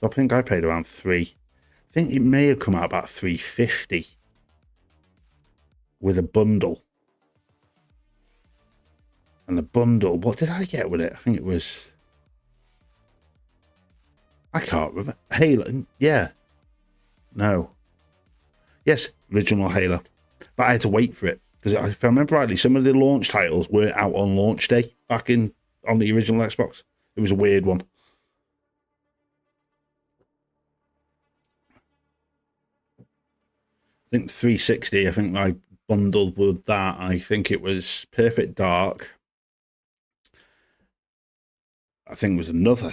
So I think I paid around $3. I think it may have come out about $350 with a bundle. And the bundle, what did I get with it? I think it was, I can't remember. Halo, yeah. No. Yes, original Halo. But I had to wait for it. Because if I remember rightly, some of the launch titles were out on launch day back on the original Xbox. It was a weird one. I think 360, I think I bundled with that. I think it was Perfect Dark. I think it was another.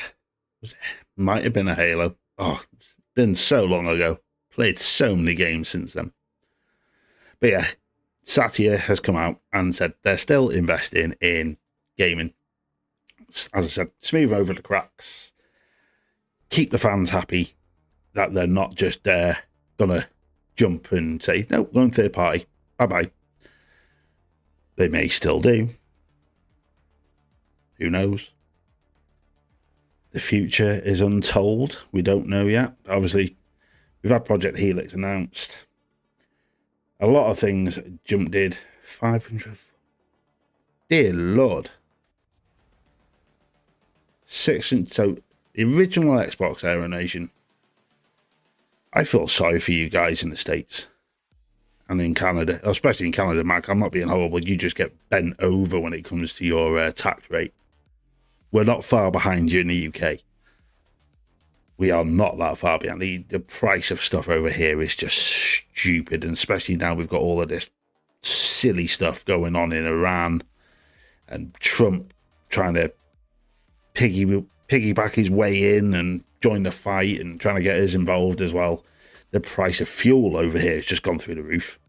Might have been a Halo. Oh, it's been so long ago. Played so many games since then. But yeah, Satya has come out and said they're still investing in gaming. As I said, smooth over the cracks. Keep the fans happy that they're not just going to jump and say, no, going third party. Bye-bye. They may still do. Who knows? The future is untold. We don't know yet. Obviously, we've had Project Helix announced. A lot of things jumped in. 500. Dear Lord. So the original Xbox Aero Nation. I feel sorry for you guys in the States and in Canada, especially in Canada, Mac. I'm not being horrible. You just get bent over when it comes to your tax rate. We're not far behind you in the UK. We are not that far behind. The price of stuff over here is just stupid, and especially now we've got all of this silly stuff going on in Iran and Trump trying to piggyback his way in and join the fight and trying to get us involved as well. The price of fuel over here has just gone through the roof.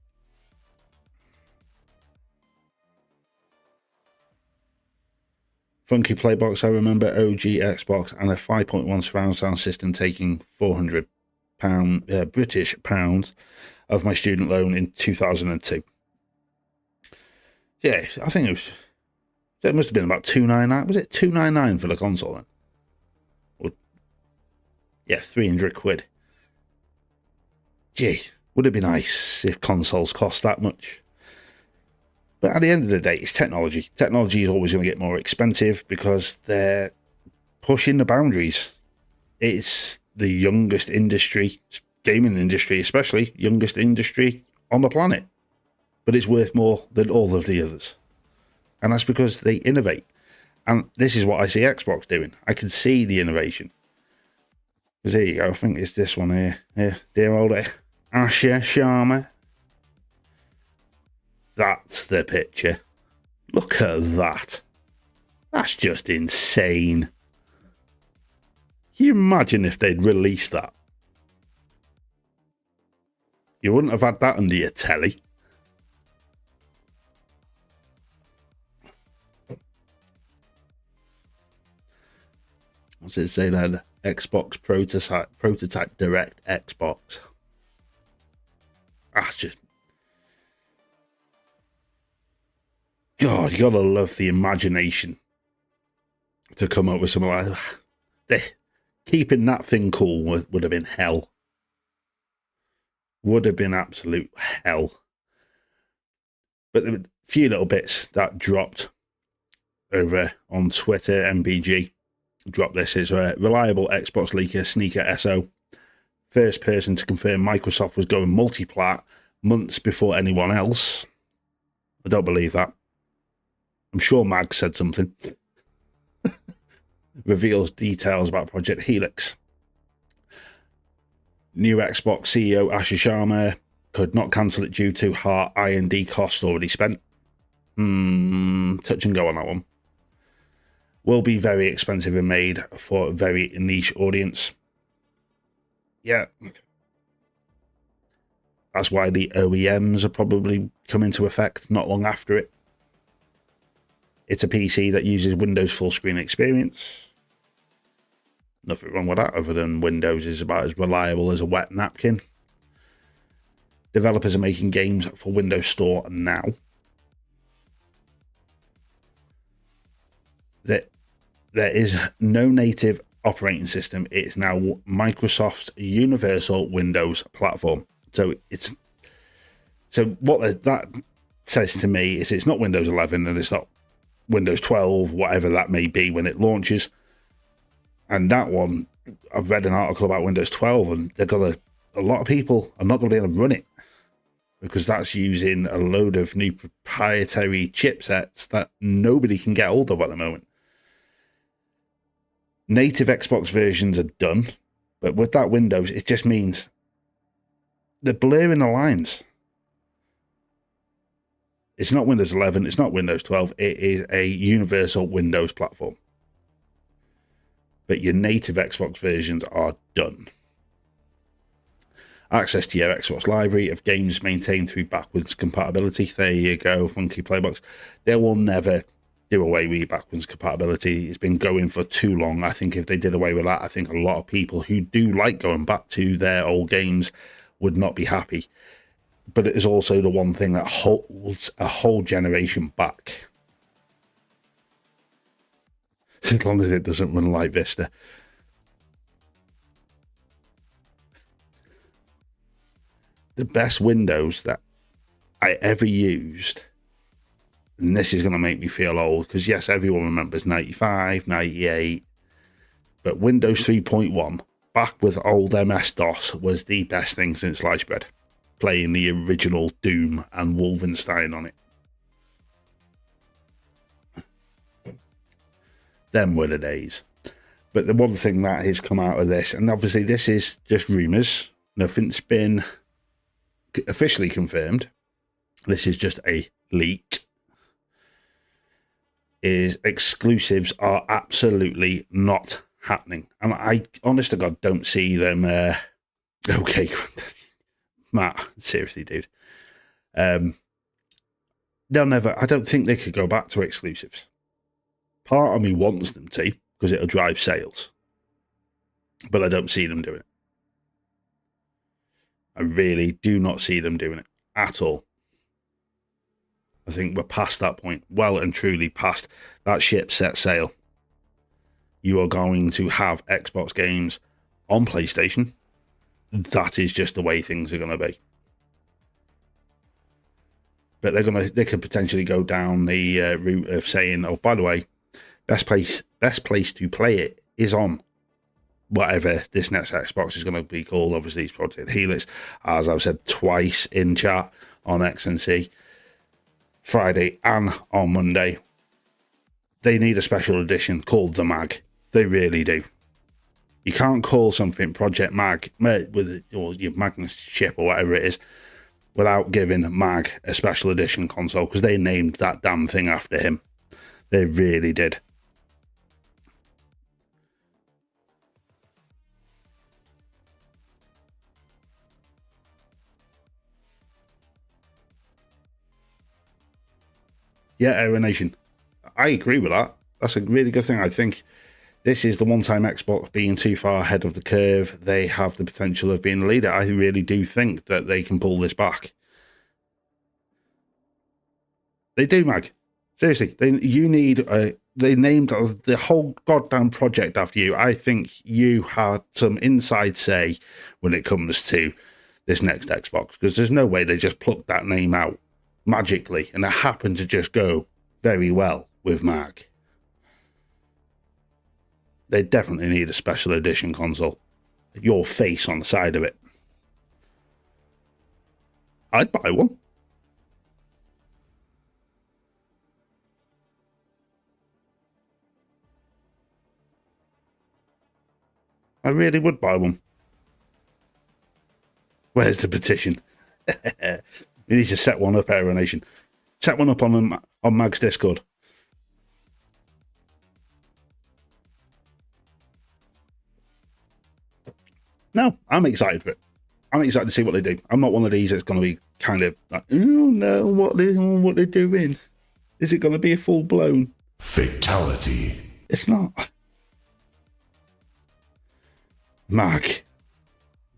Funky Playbox, I remember OG Xbox and a 5.1 surround sound system taking £400 British pounds of my student loan in 2002. Yeah, I think it must have been about £299. Was it £299 for the console then? Or, yeah, £300. Gee, would it be nice if consoles cost that much? But at the end of the day, it's technology. Technology is always going to get more expensive because they're pushing the boundaries. It's the youngest industry, gaming industry especially, youngest industry on the planet. But it's worth more than all of the others. And that's because they innovate. And this is what I see Xbox doing. I can see the innovation. Because there you go, I think it's this one here. Yeah, dear old Asher Sharma. That's the picture. Look at that. That's just insane. Can you imagine if they'd released that? You wouldn't have had that under your telly. What's it say there? Xbox prototype direct Xbox. That's just... God, you gotta love the imagination to come up with something like that. Keeping that thing cool would have been hell. Would have been absolute hell. But a few little bits that dropped over on Twitter. MBG dropped this. It's a reliable Xbox leaker, Sneaker SO. First person to confirm Microsoft was going multi-plat months before anyone else. I don't believe that. I'm sure Mag said something. Reveals details about Project Helix. New Xbox CEO Asher Sharma could not cancel it due to high R&D costs already spent. Touch and go on that one. Will be very expensive and made for a very niche audience. Yeah. That's why the OEMs are probably come into effect not long after it. It's a PC that uses Windows full screen experience. Nothing wrong with that, other than Windows is about as reliable as a wet napkin. Developers are making games for Windows Store now. There is no native operating system. It's now Microsoft's universal Windows platform. So what that says to me is it's not Windows 11 and it's not Windows 12, whatever that may be when it launches. And that one, I've read an article about Windows 12, and a lot of people are not going to be able to run it because that's using a load of new proprietary chipsets that nobody can get hold of at the moment. Native Xbox versions are done, but with that Windows, it just means they're blurring the lines. It's not Windows 11, it's not Windows 12, it is a universal Windows platform. But your native Xbox versions are done. Access to your Xbox library of games maintained through backwards compatibility. There you go, Funky Playbox. They will never do away with backwards compatibility. It's been going for too long. I think if they did away with that, I think a lot of people who do like going back to their old games would not be happy. But it is also the one thing that holds a whole generation back. As long as it doesn't run like Vista. The best Windows that I ever used, and this is going to make me feel old, because yes, everyone remembers 95, 98, but Windows 3.1, back with old MS-DOS, was the best thing since sliced bread. Playing the original Doom and Wolfenstein on it. Them were the days. But the one thing that has come out of this, and obviously this is just rumours, nothing's been officially confirmed, this is just a leak, is exclusives are absolutely not happening. And I, honest to God, don't see them. Okay, Matt, seriously, dude. They'll never, I don't think they could go back to exclusives. Part of me wants them to, because it'll drive sales. But I don't see them doing it. I really do not see them doing it at all. I think we're past that point. Well and truly past that ship set sail. You are going to have Xbox games on PlayStation. That is just the way things are going to be. But they could potentially go down the route of saying, oh, by the way, best place to play it is on whatever this next Xbox is going to be called. Obviously, it's Project Helix, as I've said twice in chat on XNC, Friday and on Monday. They need a special edition called the Mag. They really do. You can't call something Project Mag with or your Magnus chip or whatever it is without giving Mag a special edition console, because they named that damn thing after him. They really did. Yeah, Aero Nation. I agree with that. That's a really good thing. I think this is the one-time Xbox being too far ahead of the curve. They have the potential of being a leader. I really do think that they can pull this back. They do, Mag. Seriously, they named the whole goddamn project after you. I think you had some inside say when it comes to this next Xbox, because there's no way they just plucked that name out magically, and it happened to just go very well with Mag. They definitely need a special edition console. Your face on the side of it. I'd buy one. I really would buy one. Where's the petition? We need to set one up, Aero Nation. Set one up on Mag's Discord. No, I'm excited for it. I'm excited to see what they do. I'm not one of these that's going to be kind of like, oh no, what they're doing. Is it going to be a full blown Fatality. It's not.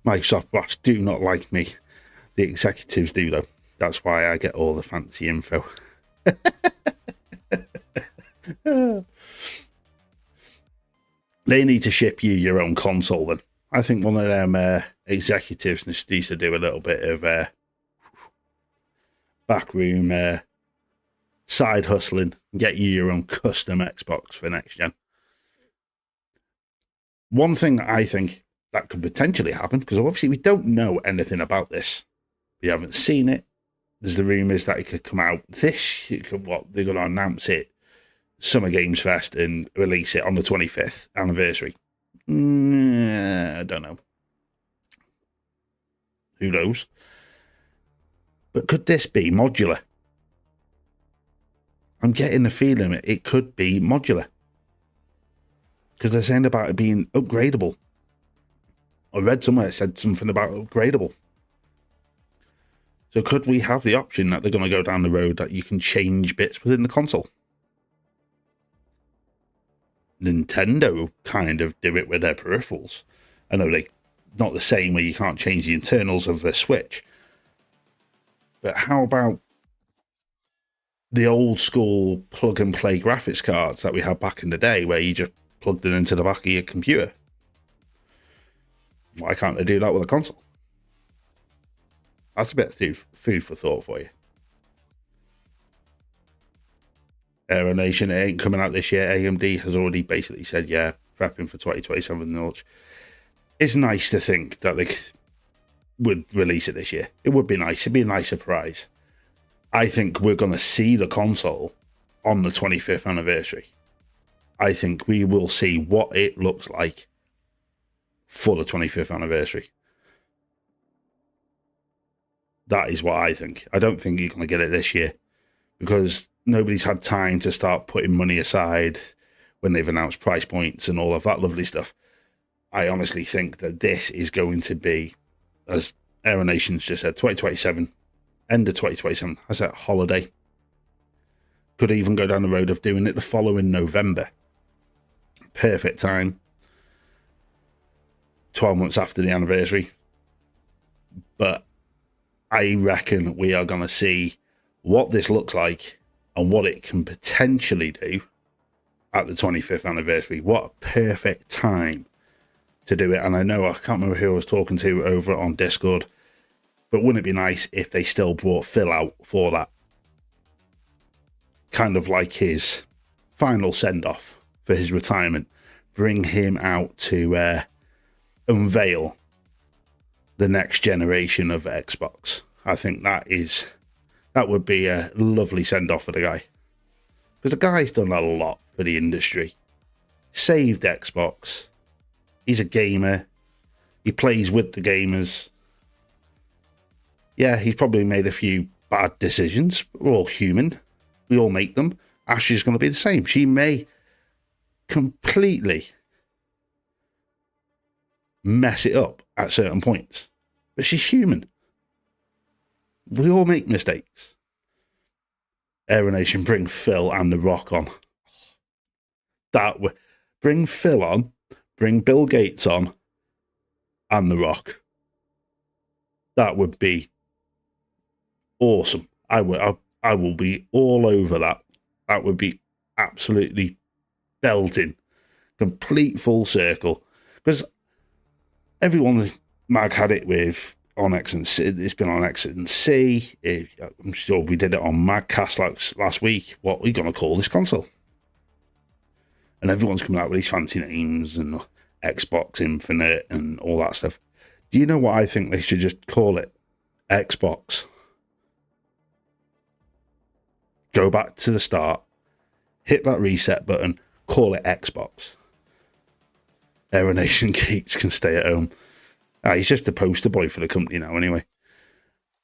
Microsoft boss do not like me. The executives do, though. That's why I get all the fancy info. They need to ship you your own console, then. I think one of them executives needs to do a little bit of backroom side hustling and get you your own custom Xbox for next gen. One thing I think that could potentially happen, because obviously we don't know anything about this. We haven't seen it. There's the rumours that it could come out they're going to announce it Summer Games Fest and release it on the 25th anniversary. I don't know. Who knows? But could this be modular? I'm getting the feeling it could be modular, because they're saying about it being upgradable. I read somewhere it said something about upgradable. So could we have the option that they're going to go down the road that you can change bits within the console? Nintendo kind of do it with their peripherals. I know they not the same where you can't change the internals of the Switch. But how about the old school plug and play graphics cards that we had back in the day where you just plugged it into the back of your computer? Why can't they do that with a console? That's a bit of food for thought for you. Aero Nation, it ain't coming out this year. AMD has already basically said, yeah, prepping for 2027 launch. It's nice to think that they would release it this year. It would be nice. It'd be a nice surprise. I think we're going to see the console on the 25th anniversary. I think we will see what it looks like for the 25th anniversary. That is what I think. I don't think you're going to get it this year, because nobody's had time to start putting money aside when they've announced price points and all of that lovely stuff. I honestly think that this is going to be, as Aero Nations just said, 2027, end of 2027. Has that holiday? Could even go down the road of doing it the following November. Perfect time. 12 months after the anniversary. But I reckon we are going to see what this looks like and what it can potentially do at the 25th anniversary. What a perfect time to do it. And I know, I can't remember who I was talking to over on Discord, but wouldn't it be nice if they still brought Phil out for that? Kind of like his final send-off for his retirement. Bring him out to unveil the next generation of Xbox. I think that would be a lovely send-off for the guy. Because the guy's done a lot for the industry. Saved Xbox. He's a gamer. He plays with the gamers. Yeah, he's probably made a few bad decisions. We're all human. We all make them. Ashley's going to be the same. She may completely mess it up at certain points, but she's human. We all make mistakes. Aeronation, bring Phil and The Rock on. Bring Phil on, bring Bill Gates on, and The Rock. That would be awesome. I will be all over that. That would be absolutely belting. Complete full circle. Because everyone Mag had it with on X and C. It's been on X and C. I'm sure we did it on Magcast last week. What are we going to call this console? And everyone's coming out with these fancy names and Xbox Infinite and all that stuff. Do you know what I think they should just call it? Xbox. Go back to the start, hit that reset button, call it Xbox. Aeronation Geeks can stay at home. He's just the poster boy for the company now anyway.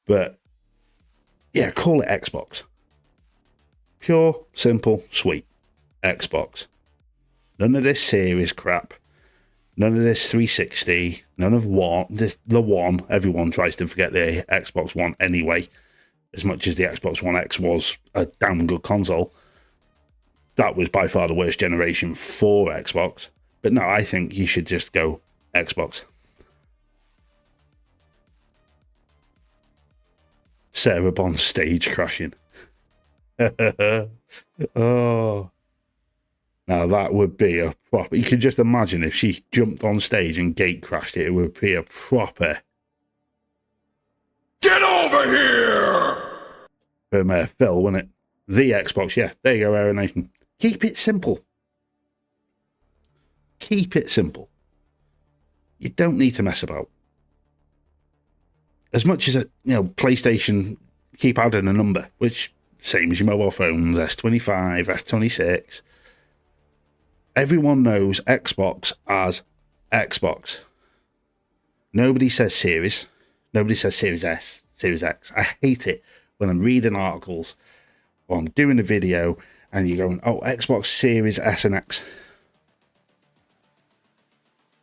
But yeah, call it Xbox. Pure, simple, sweet. Xbox. None of this series crap. None of this 360. None of the One. Everyone tries to forget the Xbox One anyway. As much as the Xbox One X was a damn good console, that was by far the worst generation for Xbox. But no, I think you should just go Xbox. Sarah Bond stage crashing. Oh. Now that would be a proper... You could just imagine if she jumped on stage and gate crashed it, it would be a proper... Get over here! From Phil, wouldn't it? The Xbox, yeah. There you go, Aeronation. Keep it simple. Keep it simple. You don't need to mess about. As much as PlayStation keep adding a number, which same as your mobile phones, S25, S26. Everyone knows Xbox as Xbox. Nobody says Series. Nobody says Series S, Series X. I hate it when I'm reading articles or I'm doing a video and you're going, oh, Xbox Series S and X.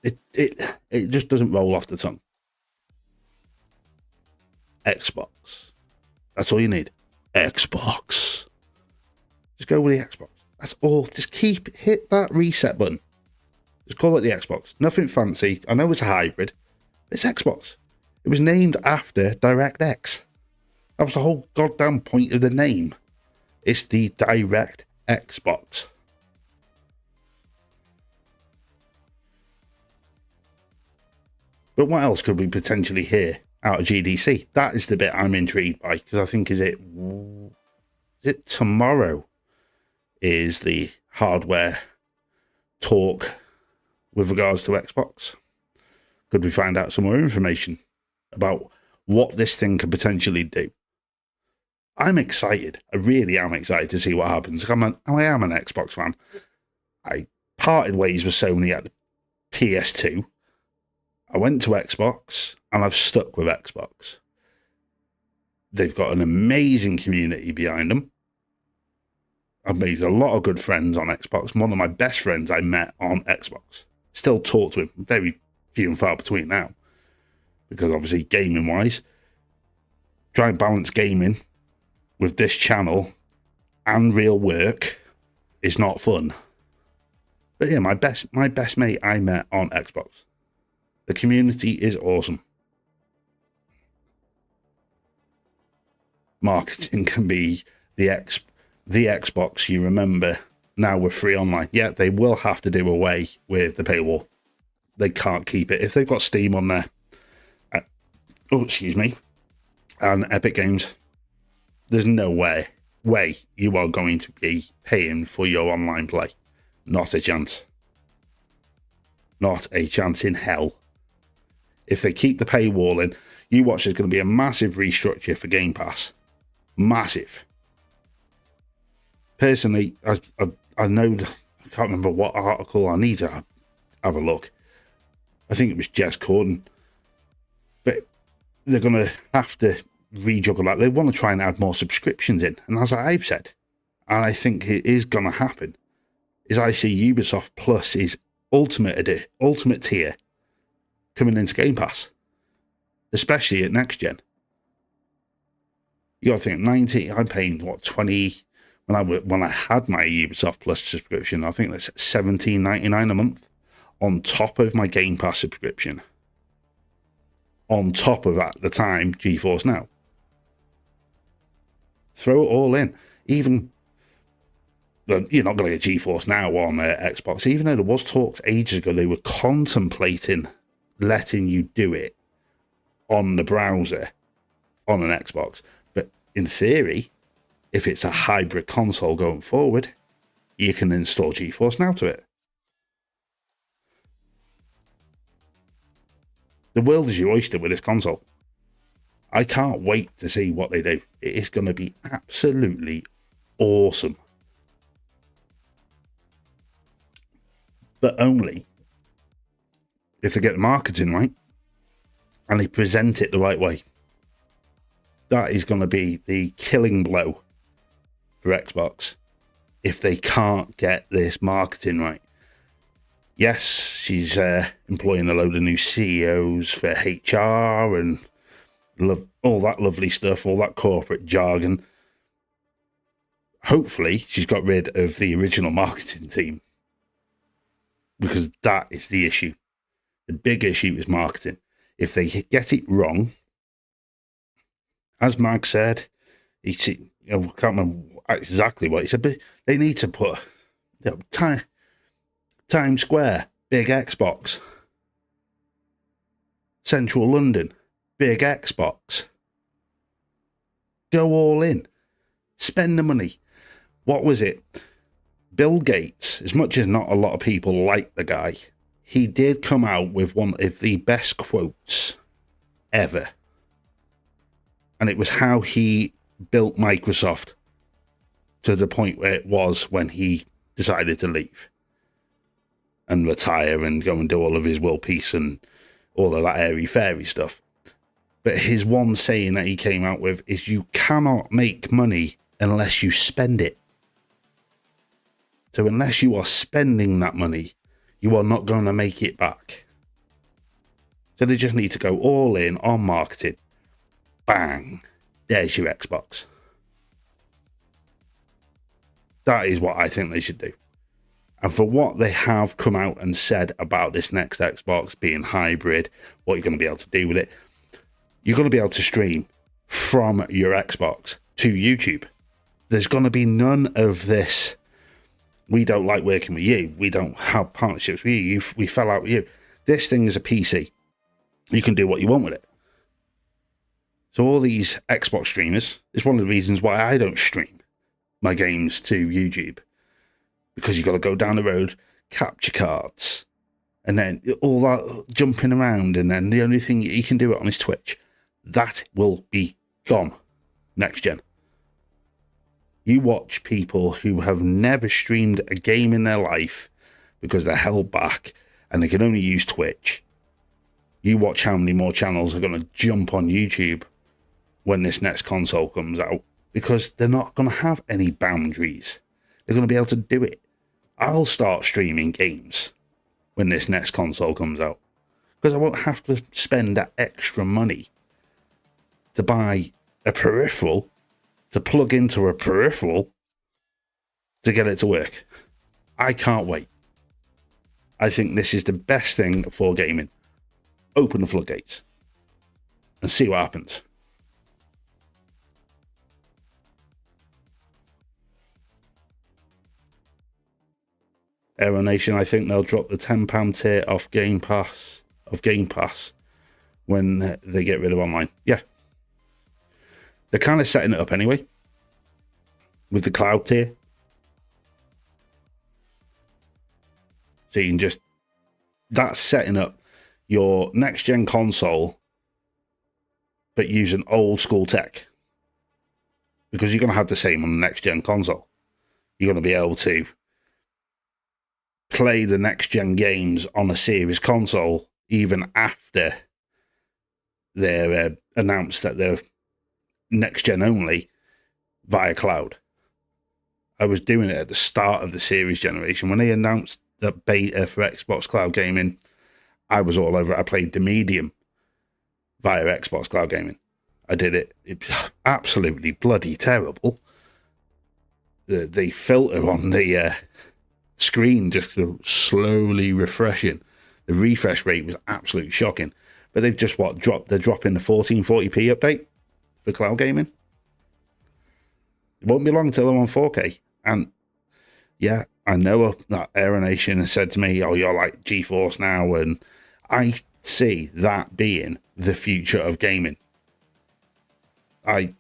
It just doesn't roll off the tongue. Xbox. That's all you need. Xbox. Just go with the Xbox. That's all. Just hit that reset button. Just call it the Xbox. Nothing fancy. I know it's a hybrid. It's Xbox. It was named after DirectX. That was the whole goddamn point of the name. It's the Direct Xbox. But what else could we potentially hear out of GDC? That is the bit I'm intrigued by, because I think is it tomorrow is the hardware talk with regards to Xbox. Could we find out some more information about what this thing could potentially do? I'm excited. I really am excited to see what happens. I am an Xbox fan. I parted ways with Sony at the PS2. I went to Xbox, and I've stuck with Xbox. They've got an amazing community behind them. I've made a lot of good friends on Xbox. One of my best friends I met on Xbox. Still talk to him. Very few and far between now. Because obviously, gaming-wise, try and balance gaming with this channel and real work is not fun. But yeah, my best mate I met on Xbox. The community is awesome. Marketing can be the Xbox you remember now with free online. Yeah, they will have to do away with the paywall. They can't keep it. If they've got Steam on there, and Epic Games, there's no way you are going to be paying for your online play. Not a chance. Not a chance in hell. If they keep the paywall in, you watch, there's going to be a massive restructure for Game Pass. Massive. Personally, I know, I can't remember what article, I need to have a look. I think it was Jess Corden. But they're going to have to rejuggle that. They want to try and add more subscriptions in. And as I've said, and I think it is going to happen, is I see Ubisoft Plus is ultimate tier coming into Game Pass, especially at next gen. You got to think, 90. I'm paying what, 20 when I had my Ubisoft Plus subscription. I think that's $17.99 a month on top of my Game Pass subscription. On top of, at the time, GeForce Now. Throw it all in. Even you're not going to get GeForce Now on Xbox, even though there was talks ages ago they were contemplating letting you do it on the browser on an Xbox. But in theory, if it's a hybrid console going forward, you can install GeForce Now to it. The world is your oyster with this console. I can't wait to see what they do. It is going to be absolutely awesome. But only if they get the marketing right and they present it the right way. That is going to be the killing blow for Xbox if they can't get this marketing right. Yes, she's employing a load of new CEOs for HR and all that lovely stuff, all that corporate jargon. Hopefully, she's got rid of the original marketing team, because that is the issue. The big issue is marketing. If they get it wrong, as Mag said, I can't remember exactly what he said, but they need to put Times Square, big Xbox. Central London, big Xbox. Go all in. Spend the money. What was it? Bill Gates, as much as not a lot of people like the guy, he did come out with one of the best quotes ever. And it was how he built Microsoft to the point where it was when he decided to leave and retire and go and do all of his world peace and all of that airy-fairy stuff. But his one saying that he came out with is, you cannot make money unless you spend it. So unless you are spending that money, you are not going to make it back. So they just need to go all in on marketing. Bang. There's your Xbox. That is what I think they should do. And for what they have come out and said about this next Xbox being hybrid, what you're going to be able to do with it, you're going to be able to stream from your Xbox to YouTube. There's going to be none of this, we don't like working with you, we don't have partnerships with you, we fell out with you. This thing is a PC. You can do what you want with it. So all these Xbox streamers, it's one of the reasons why I don't stream my games to YouTube. Because you've got to go down the road, capture cards, and then all that jumping around, and then the only thing you can do it on is Twitch. That will be gone next gen. You watch people who have never streamed a game in their life because they're held back and they can only use Twitch. You watch how many more channels are going to jump on YouTube when this next console comes out, because they're not going to have any boundaries. They're going to be able to do it. I'll start streaming games when this next console comes out, because I won't have to spend that extra money to buy a peripheral, to plug into a peripheral to get it to work. I can't wait. I think this is the best thing for gaming. Open the floodgates and see what happens. Aero Nation, I think they'll drop the £10 tier off Game Pass when they get rid of online. Yeah. They're kind of setting it up anyway with the cloud tier. So you can just, that's setting up. your next gen console, but using old school tech. Because you're going to have the same on the next gen console. You're going to be able to play the next gen games on a series console even after they're announced that they're next gen only via cloud. I was doing it at the start of the series generation. When they announced the beta for Xbox Cloud Gaming, I was all over it. I played the medium via Xbox Cloud Gaming. I did it. It was absolutely bloody terrible. The filter on the screen just slowly refreshing. The refresh rate was absolutely shocking. But they've just they're dropping the 1440p update for cloud gaming. It won't be long until I'm on 4K. And yeah, I know that Aeronation has said to me, oh, you're like GeForce now. And I see that being the future of gaming. I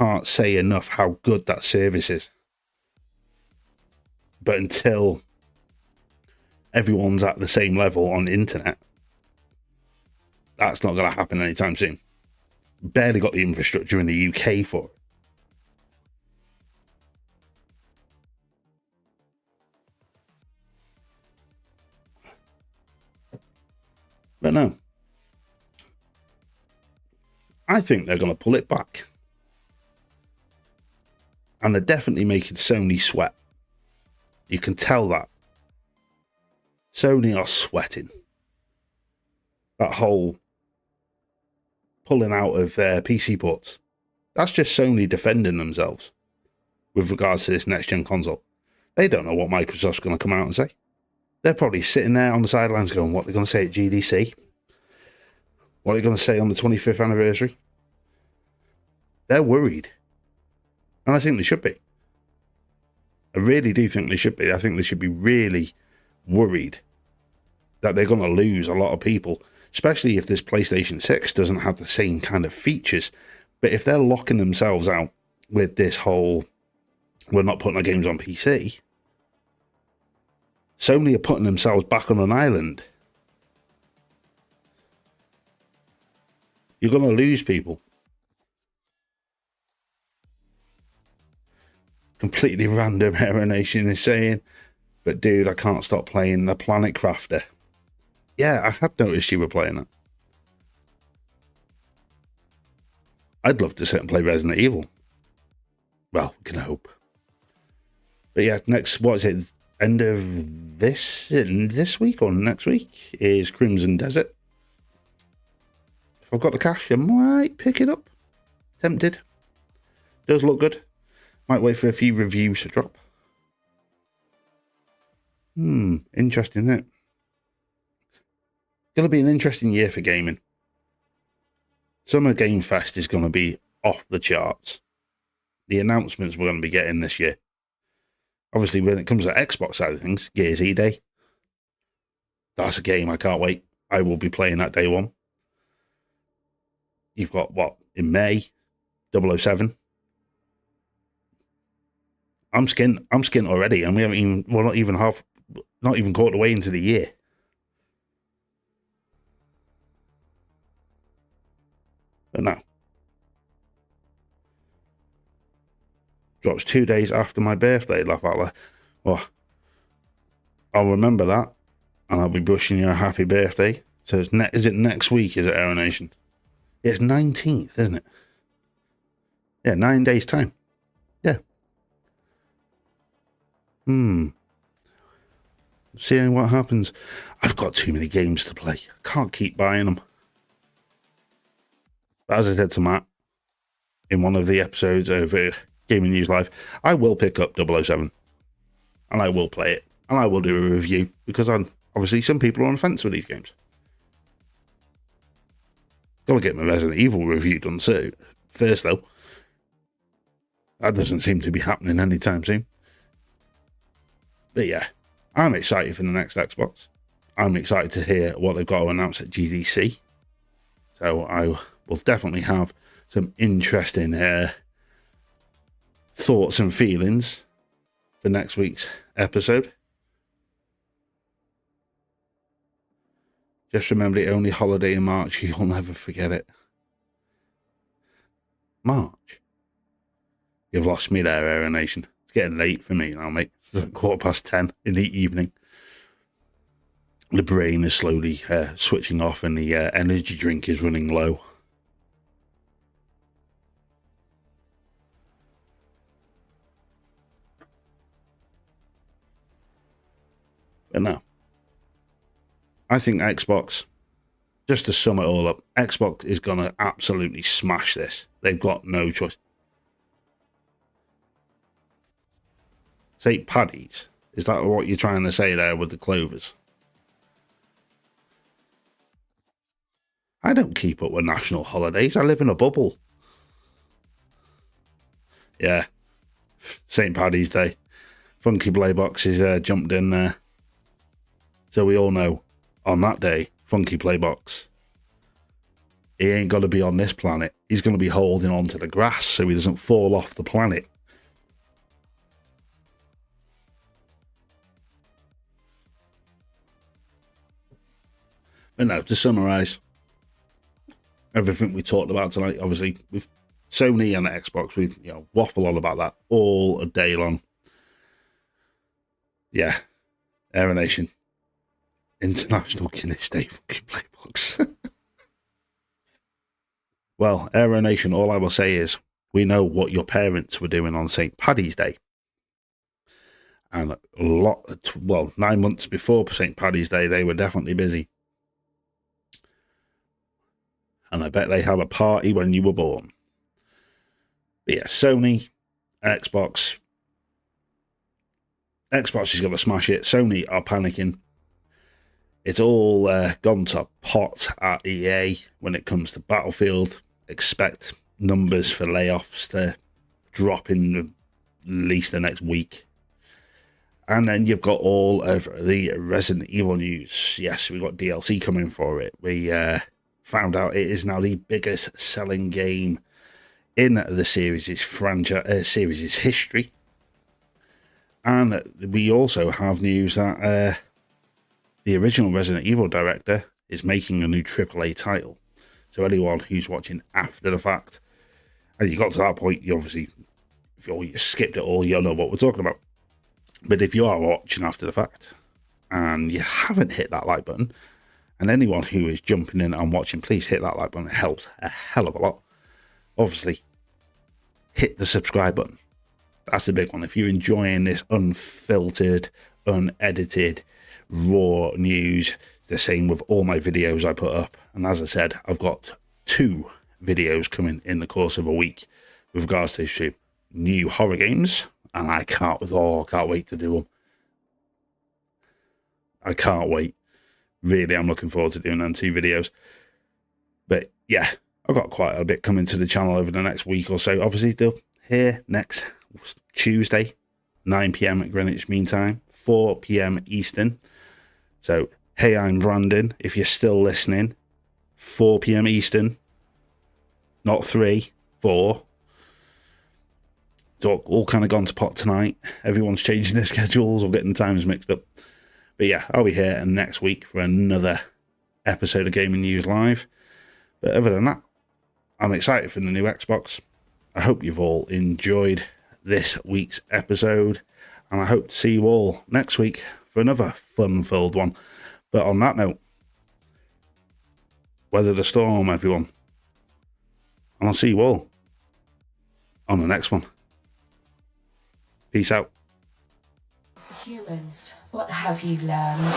can't say enough how good that service is. But until everyone's at the same level on the internet, that's not going to happen anytime soon. Barely got the infrastructure in the UK for it. But no. I think they're going to pull it back. And they're definitely making Sony sweat. You can tell that. Sony are sweating. That whole pulling out of their PC ports. That's just Sony defending themselves with regards to this next-gen console. They don't know what Microsoft's going to come out and say. They're probably sitting there on the sidelines going, what are they going to say at GDC? What are they going to say on the 25th anniversary? They're worried. And I think they should be. I really do think they should be. I think they should be really worried that they're going to lose a lot of people, especially if this PlayStation 6 doesn't have the same kind of features. But if they're locking themselves out with this whole, we're not putting our games on PC, Sony are putting themselves back on an island. You're going to lose people. Completely random Aeronation is saying, but dude, I can't stop playing the Planet Crafter. Yeah, I had noticed you were playing that. I'd love to sit and play Resident Evil. Well, we can hope. But yeah, next, what is it? End of this week or next week is Crimson Desert. If I've got the cash, I might pick it up. Tempted. Does look good. Might wait for a few reviews to drop. Interesting, isn't it? Going to be an interesting year for gaming. Summer Game Fest is going to be off the charts. The announcements we're going to be getting this year. Obviously, when it comes to Xbox side of things, Gears E-Day. That's a game I can't wait. I will be playing that day one. You've got, what, in May? 007. I'm skint already, and we're not even quarter way into the year. But no. Drops 2 days after my birthday, laugh out loud. Well, I'll remember that, and I'll be wishing you a happy birthday. So is it next week, is it, Aeronation? Yeah, it's 19th, isn't it? Yeah, 9 days' time. Yeah. Seeing what happens. I've got too many games to play. I can't keep buying them. But as I said to Matt in one of the episodes of Gaming News Live, I will pick up 007. And I will play it. And I will do a review. Because obviously some people are on the fence with these games. Gotta get my Resident Evil review done first, though. That doesn't seem to be happening anytime soon. But yeah, I'm excited for the next Xbox. I'm excited to hear what they've got to announce at GDC. So I will definitely have some interesting thoughts and feelings for next week's episode. Just remember the only holiday in March, you'll never forget it. March? You've lost me there, Aero Nation. It's getting late for me now, mate. It's 10:15 in the evening. The brain is slowly switching off and the energy drink is running low. But no. I think Xbox, just to sum it all up, Xbox is going to absolutely smash this. They've got no choice. St. Paddy's? Is that what you're trying to say there with the clovers? I don't keep up with national holidays. I live in a bubble. Yeah. St. Paddy's Day. Funky Playbox has jumped in there. So we all know, on that day, Funky Playbox, he ain't got to be on this planet. He's going to be holding on to the grass so he doesn't fall off the planet. But no, to summarise everything we talked about tonight, obviously, with Sony and the Xbox, we waffle on about that all day long. Yeah, Aero Nation. International Guinness Day Funky Playbox. Well, Aero Nation, all I will say is we know what your parents were doing on St. Paddy's Day. And 9 months before St. Paddy's Day, they were definitely busy. And I bet they had a party when you were born. But yeah, Sony, Xbox is going to smash it. Sony are panicking. It's all gone to pot at EA when it comes to Battlefield. Expect numbers for layoffs to drop in at least the next week. And then you've got all of the Resident Evil news. Yes, we've got DLC coming for it. We found out it is now the biggest selling game in the series' history. And we also have news that the original Resident Evil director is making a new AAA title. So anyone who's watching after the fact, and you got to that point, you obviously, if you skipped it all, you'll know what we're talking about. But if you are watching after the fact, and you haven't hit that like button, and anyone who is jumping in and watching, please hit that like button. It helps a hell of a lot. Obviously, hit the subscribe button. That's the big one. If you're enjoying this unfiltered, unedited, raw news, the same with all my videos I put up. And as I said, I've got 2 videos coming in the course of a week with regards to new horror games, and I can't wait to do them. I can't wait. Really, I'm looking forward to doing them 2 videos. But yeah, I've got quite a bit coming to the channel over the next week or so. Obviously, they'll here next Tuesday, 9 p.m. at Greenwich Mean Time, 4 p.m. Eastern. So, hey, I'm Brandon. If you're still listening, 4 p.m. Eastern, not 3, 4. It's all kind of gone to pot tonight. Everyone's changing their schedules or getting the times mixed up. But yeah, I'll be here next week for another episode of Gaming News Live. But other than that, I'm excited for the new Xbox. I hope you've all enjoyed this week's episode. And I hope to see you all next week for another fun-filled one. But on that note, weather the storm, everyone. And I'll see you all on the next one. Peace out. Humans, what have you learned?